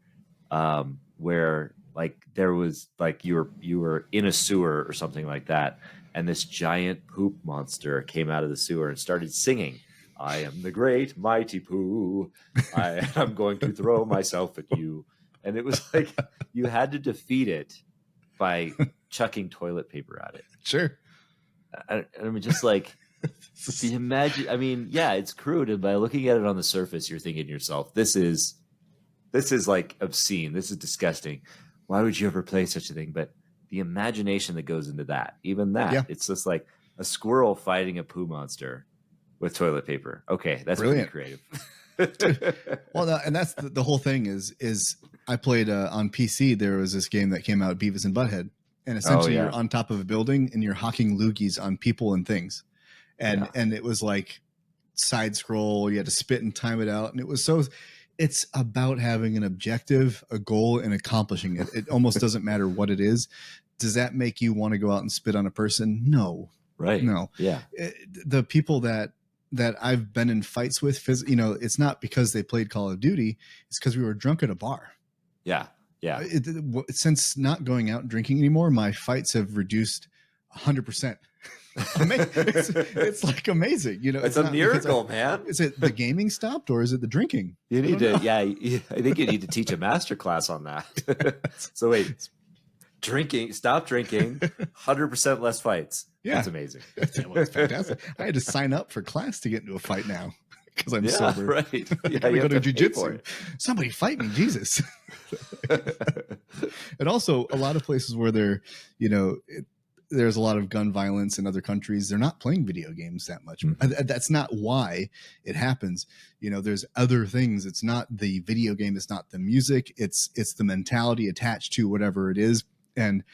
where like there was like you were in a sewer or something like that, and this giant poop monster came out of the sewer and started singing, "I am the great mighty poo. I am going to throw myself at you." And it was like you had to defeat it by chucking toilet paper at it. Sure. I mean, just like imagine. I mean, yeah, it's crude, and by looking at it on the surface, you're thinking to yourself, "This is like obscene. This is disgusting. Why would you ever play such a thing?" But the imagination that goes into that, even that, Yeah. it's just like a squirrel fighting a poo monster with toilet paper. Okay, that's Brilliant. pretty creative. Well, and that's the whole thing is I played on PC. There was this game that came out, Beavis and Butthead, and essentially you're on top of a building and you're hawking loogies on people and things, and it was like side scroll. You had to spit and time it out, and it was so. It's about having an objective, a goal, and accomplishing it. It almost doesn't matter what it is. Does that make you want to go out and spit on a person? No. Right. No. Yeah. The people that I've been in fights with, it's not because they played Call of Duty. It's because we were drunk at a bar. Yeah. Yeah. Since not going out and drinking anymore, my fights have reduced 100%. It's like amazing, it's a miracle, man. Is it the gaming stopped or is it the drinking? You need to I think you need to teach a master class on that. So wait, stop drinking, 100% less fights. Yeah, that's amazing. It's fantastic. I had to sign up for class to get into a fight now because I'm sober. Right. Yeah, you go to jiu-jitsu. Somebody fight me, Jesus. And also a lot of places where they're, there's a lot of gun violence in other countries. They're not playing video games that much. Mm-hmm. That's not why it happens. There's other things. It's not the video game. It's not the music. It's the mentality attached to whatever it is. And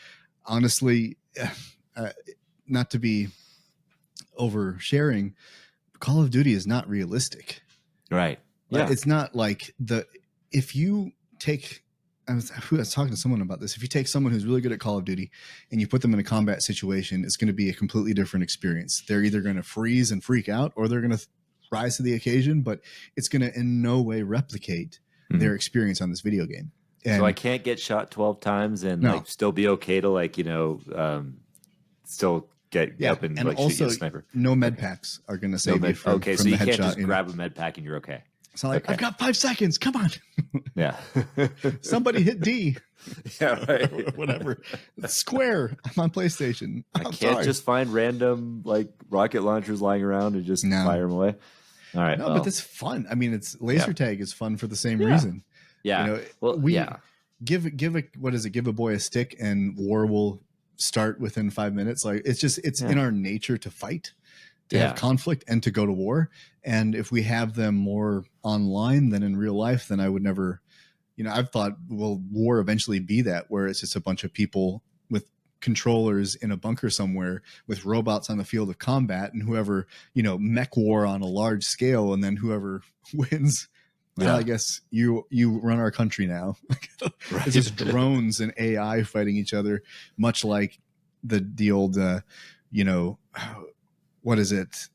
honestly, not to be oversharing, Call of Duty is not realistic. Right. Yeah. It's not like if you take, I was talking to someone about this. If you take someone who's really good at Call of Duty and you put them in a combat situation, it's going to be a completely different experience. They're either going to freeze and freak out or they're going to rise to the occasion, but it's going to in no way replicate their experience on this video game. And so I can't get shot 12 times and like still be okay to still get up and like also, shoot a sniper. No med packs are going to save you from so the you headshot. Can't just grab a med pack and you're okay. So like, I've got 5 seconds. Come on. Yeah. Somebody hit D. Yeah, right. Whatever. Square. I'm on PlayStation. I can't just find random like rocket launchers lying around and just fire them away. All right. No, but that's fun. I mean, it's laser tag is fun for the same reason. Yeah. Give a boy a stick and war will start within 5 minutes. Like it's in our nature to fight, to have conflict and to go to war. And if we have them more online than in real life, then I would never, I've thought, will war eventually be that where it's just a bunch of people with controllers in a bunker somewhere with robots on the field of combat and whoever, mech war on a large scale. And then whoever wins, well, I guess you run our country now. Right. It's just drones and AI fighting each other, much like the old, what is it?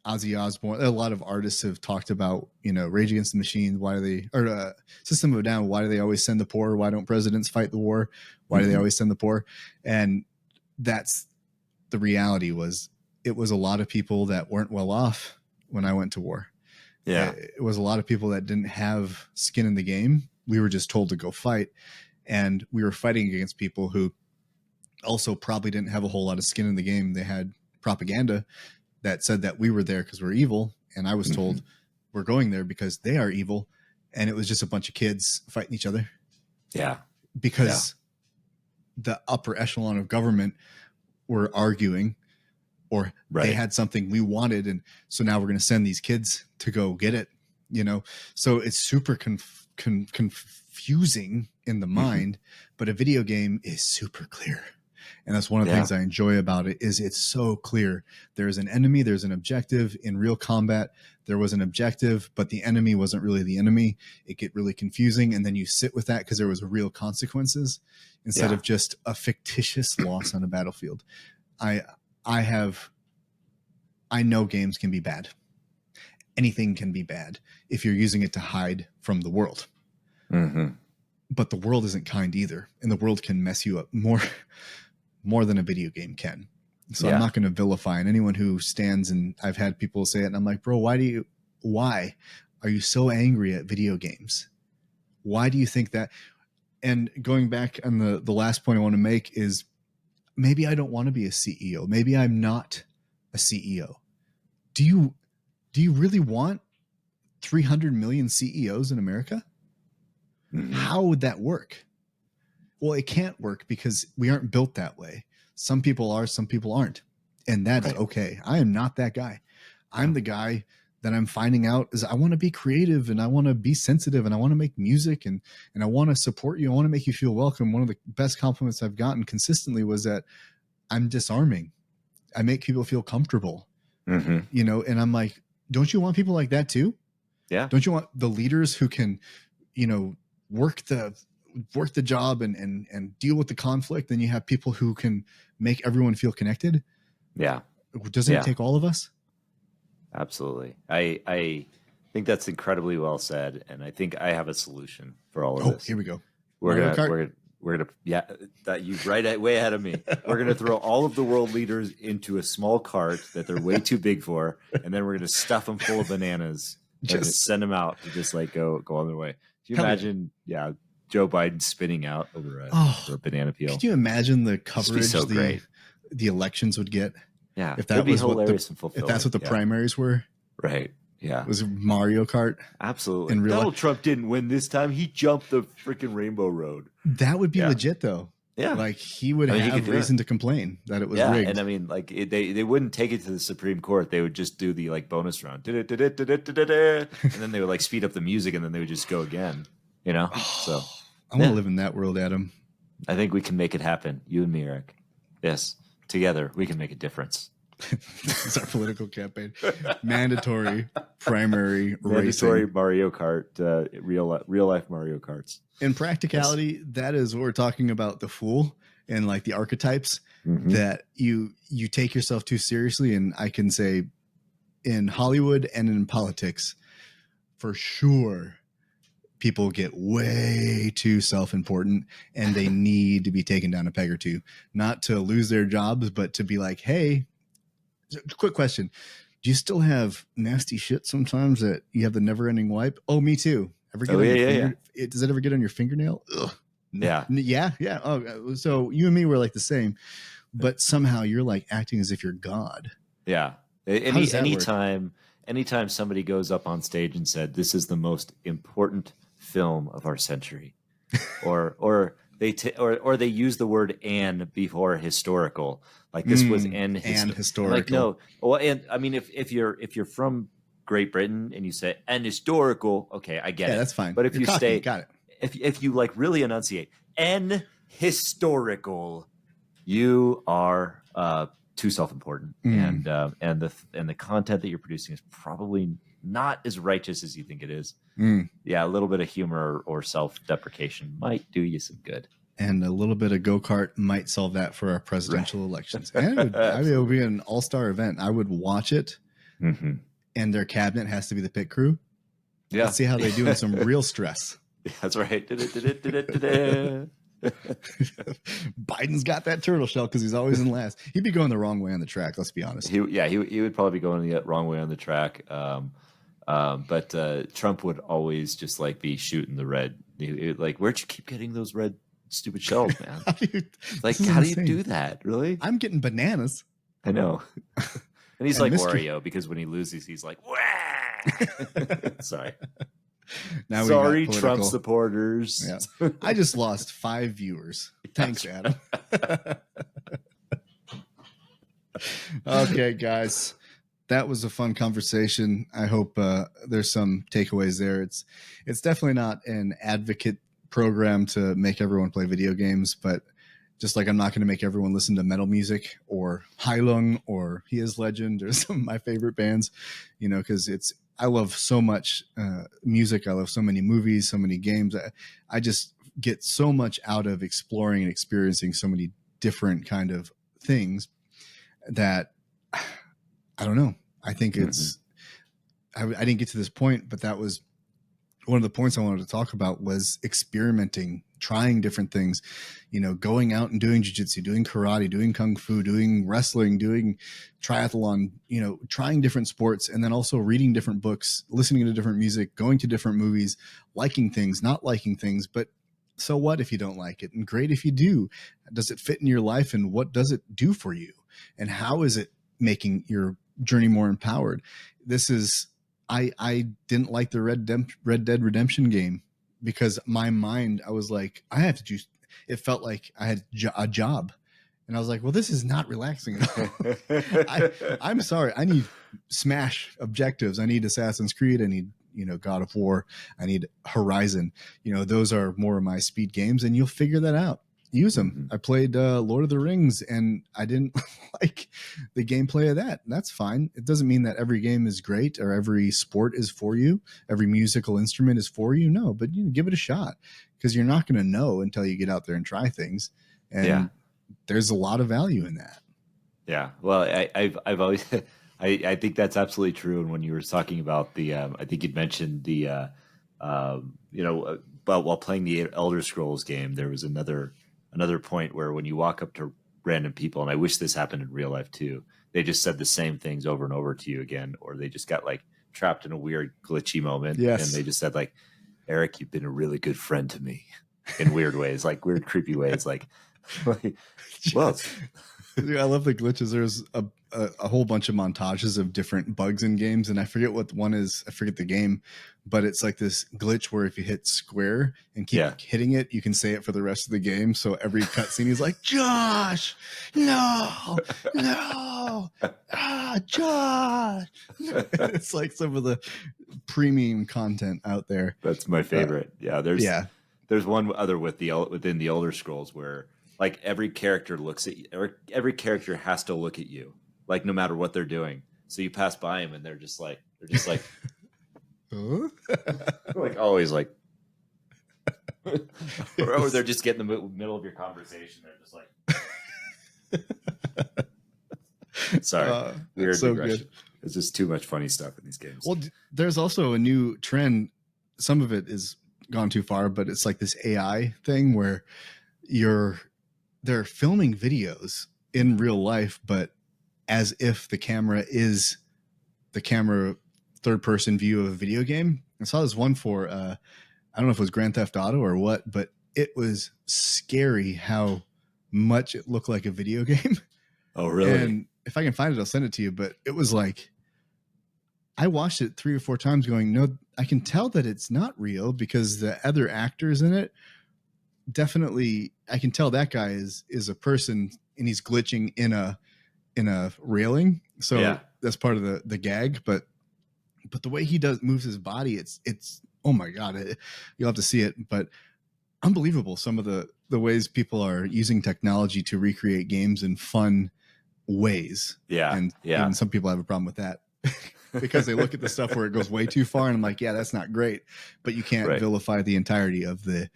Ozzy Osbourne. A lot of artists have talked about, Rage Against the Machine. System of a Down. Why do they always send the poor? Why don't presidents fight the war? Why do they always send the poor? And that's the reality. It was a lot of people that weren't well off when I went to war. Yeah. It was a lot of people that didn't have skin in the game. We were just told to go fight. And we were fighting against people who also probably didn't have a whole lot of skin in the game. They had propaganda that said that we were there because we're evil. And I was told we're going there because they are evil. And it was just a bunch of kids fighting each other. Yeah. Because the upper echelon of government were arguing or they had something we wanted. And so now we're going to send these kids to go get it, So it's super confusing in the mind, but a video game is super clear. And that's one of the things I enjoy about it is it's so clear. There's an enemy, there's an objective. In real combat, there was an objective, but the enemy wasn't really the enemy. It get really confusing. And then you sit with that because there was real consequences instead of just a fictitious loss on a battlefield. I know games can be bad. Anything can be bad if you're using it to hide from the world. but the world isn't kind either, and the world can mess you up more than a video game can. So I'm not going to vilify, and anyone who stands, and I've had people say it, and I'm like, bro, why are you so angry at video games? Why do you think that? And going back on the last point I want to make is, maybe I don't want to be a CEO. Maybe I'm not a CEO. Do you really want 300 million CEOs in America? Mm-hmm. How would that work? Well, it can't work because we aren't built that way. Some people are, some people aren't. And that's okay. I am not that guy. I'm the guy that I'm finding out is I want to be creative, and I want to be sensitive, and I want to make music, and I want to support you. I want to make you feel welcome. One of the best compliments I've gotten consistently was that I'm disarming. I make people feel comfortable, you know, and I'm like, don't you want people like that too? Yeah. Don't you want the leaders who can, you know, work the job and deal with the conflict? Then you have people who can make everyone feel connected. Yeah. Doesn't it take all of us? Absolutely. I think that's incredibly well said. And I think I have a solution for all of this. Here we go. We're gonna that you way ahead of me. We're gonna throw all of the world leaders into a small cart that they're way too big for, and then we're gonna stuff them full of bananas and just send them out to just like go on their way. Can you imagine? Yeah, Joe Biden spinning out over a banana peel. Could you imagine the coverage the elections would get? Yeah, if that was hilarious and fulfilling. If that's what the primaries were, right? Yeah, it was Mario Kart. Absolutely. And Donald Trump didn't win this time. He jumped the freaking rainbow road. That would be legit, though. Yeah, like he would have reason to complain that it was rigged. And I mean, like they wouldn't take it to the Supreme Court. They would just do the like bonus round, and then they would like speed up the music, and then they would just go again. You know, so I want to live in that world, Adam. I think we can make it happen. You and me, Eric. Yes, together we can make a difference. It's our political campaign. Mandatory primary mandatory racing. Mario Kart, real life Mario Karts. In practicality, that is what we're talking about. The fool and like the archetypes that you take yourself too seriously. And I can say in Hollywood and in politics, for sure, people get way too self-important, and they need to be taken down a peg or two, not to lose their jobs, but to be like, hey, quick question. Do you still have nasty shit sometimes that you have the never-ending wipe? Oh, me too. Ever get on your finger? Does it ever get on your fingernail? Ugh. Yeah. Oh, so you and me were like the same, but somehow you're like acting as if you're God. Yeah. Anytime somebody goes up on stage and said, "This is the most important film of our century," or they use the word "and" before historical. Like this was an historical. Like no, well, and I mean, if you're from Great Britain and you say "and historical," okay, I get it. That's fine. But if you're say, got it. If you like really enunciate "and historical," you are too self-important, and the content that you're producing is probably not as righteous as you think it is. Yeah, a little bit of humor or self-deprecation might do you some good. And a little bit of go-kart might solve that for our presidential elections. And it would be an all-star event. I would watch it, and their cabinet has to be the pit crew. Yeah. Let's see how they do in some real stress. That's right. Biden's got that turtle shell because he's always in last. He'd be going the wrong way on the track. Let's be honest. He would probably be going the wrong way on the track. But Trump would always just like be shooting the red. Like, where'd you keep getting those red stupid shells, man? How do you do that? Really? I'm getting bananas. I know. And he's like Wario because when he loses, he's like, wah! Sorry. Now sorry, Trump supporters. Yeah. I just lost 5 viewers. Thanks, Adam. Okay, guys. That was a fun conversation. I hope there's some takeaways there. It's definitely not an advocate program to make everyone play video games, but just like I'm not going to make everyone listen to metal music or Heilung or He Is Legend or some of my favorite bands, because I love so much music. I love so many movies, so many games. I just get so much out of exploring and experiencing so many different kind of things that I don't know. I think I didn't get to this point, but that was one of the points I wanted to talk about was experimenting, trying different things, going out and doing jiu-jitsu, doing karate, doing kung fu, doing wrestling, doing triathlon, trying different sports, and then also reading different books, listening to different music, going to different movies, liking things, not liking things. But so what if you don't like it? And great if you do. Does it fit in your life? And what does it do for you? And how is it making your journey more empowered? I didn't like the Red Dead Redemption game because my mind, I was like, I have to do, it felt like I had a job. And I was like, well, this is not relaxing at all. I'm sorry. I need Smash objectives. I need Assassin's Creed. I need, God of War. I need Horizon. Those are more of my speed games, and you'll figure that out. Use them. Mm-hmm. I played Lord of the Rings, and I didn't like the gameplay of that. That's fine. It doesn't mean that every game is great or every sport is for you. Every musical instrument is for you. No, but give it a shot, because you're not going to know until you get out there and try things. And there's a lot of value in that. Yeah. Well, I've always, I think that's absolutely true. And when you were talking about the, I think you'd mentioned the, but while playing the Elder Scrolls game, there was another point where when you walk up to random people, and I wish this happened in real life too, they just said the same things over and over to you again, or they just got like trapped in a weird glitchy moment. Yes. And they just said like, Eric, you've been a really good friend to me in weird ways, like weird, creepy ways. Like well, I love the glitches. There's a whole bunch of montages of different bugs in games, and I forget what one is. I forget the game, but it's like this glitch where if you hit square and keep hitting it, you can say it for the rest of the game. So every cutscene is like, Josh, no, Josh. It's like some of the premium content out there. That's my favorite. There's one other within the Elder Scrolls where like every character looks at you, or every character has to look at you, like no matter what they're doing. So you pass by them and they're just like like always like, or they're just getting in the middle of your conversation. They're just like, sorry, weird so digression. Good. It's just too much funny stuff in these games. Well, there's also a new trend. Some of it is gone too far, but it's like this AI thing where they're filming videos in real life, but as if the camera is the camera third person view of a video game. I saw this one for, I don't know if it was Grand Theft Auto or what, but it was scary how much it looked like a video game. Oh, really? And if I can find it, I'll send it to you. But it was like, I watched it 3 or 4 times going, no, I can tell that it's not real because the other actors in it, definitely I can tell that guy is a person and he's glitching in a railing. So that's part of the gag, but the way he moves his body, it's oh my God, you'll have to see it, but unbelievable. Some of the ways people are using technology to recreate games in fun ways. And some people have a problem with that because they look at the stuff where it goes way too far and I'm like, yeah, that's not great, but you can't vilify the entirety of the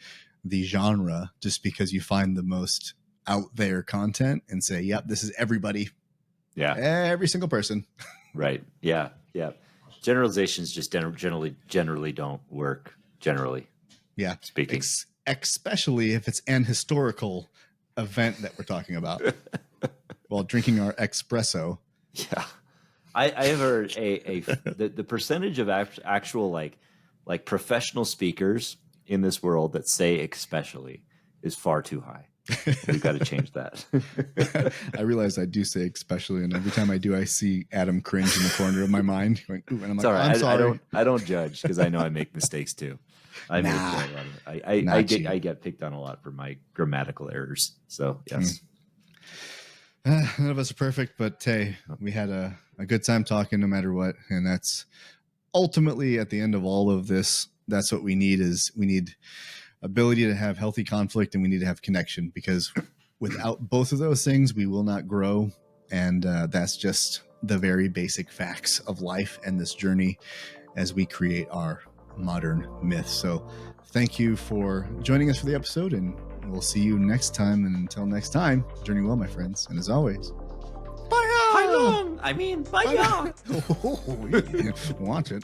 genre just because you find the most out there content and say, yep, this is everybody. Yeah. Every single person. Right. Yeah. Yeah. Generalizations just generally don't work generally. Yeah. Speaking. Especially if it's an historical event that we're talking about while drinking our espresso. Yeah. I have heard the percentage of actual like professional speakers in this world that say especially is far too high. We've got to change that. I realize I do say especially, and every time I do, I see Adam cringe in the corner of my mind going, ooh, and I'm like, I'm sorry. I don't judge because I know I make mistakes too. I get picked on a lot for my grammatical errors. So yes. None of us are perfect, but hey, we had a good time talking no matter what. And that's ultimately at the end of all of this, that's what we need we need ability to have healthy conflict and we need to have connection, because without both of those things, we will not grow. And that's just the very basic facts of life and this journey as we create our modern myth. So thank you for joining us for the episode, and we'll see you next time. And until next time, journey well, my friends. And as always, bye. Bye. Watch it.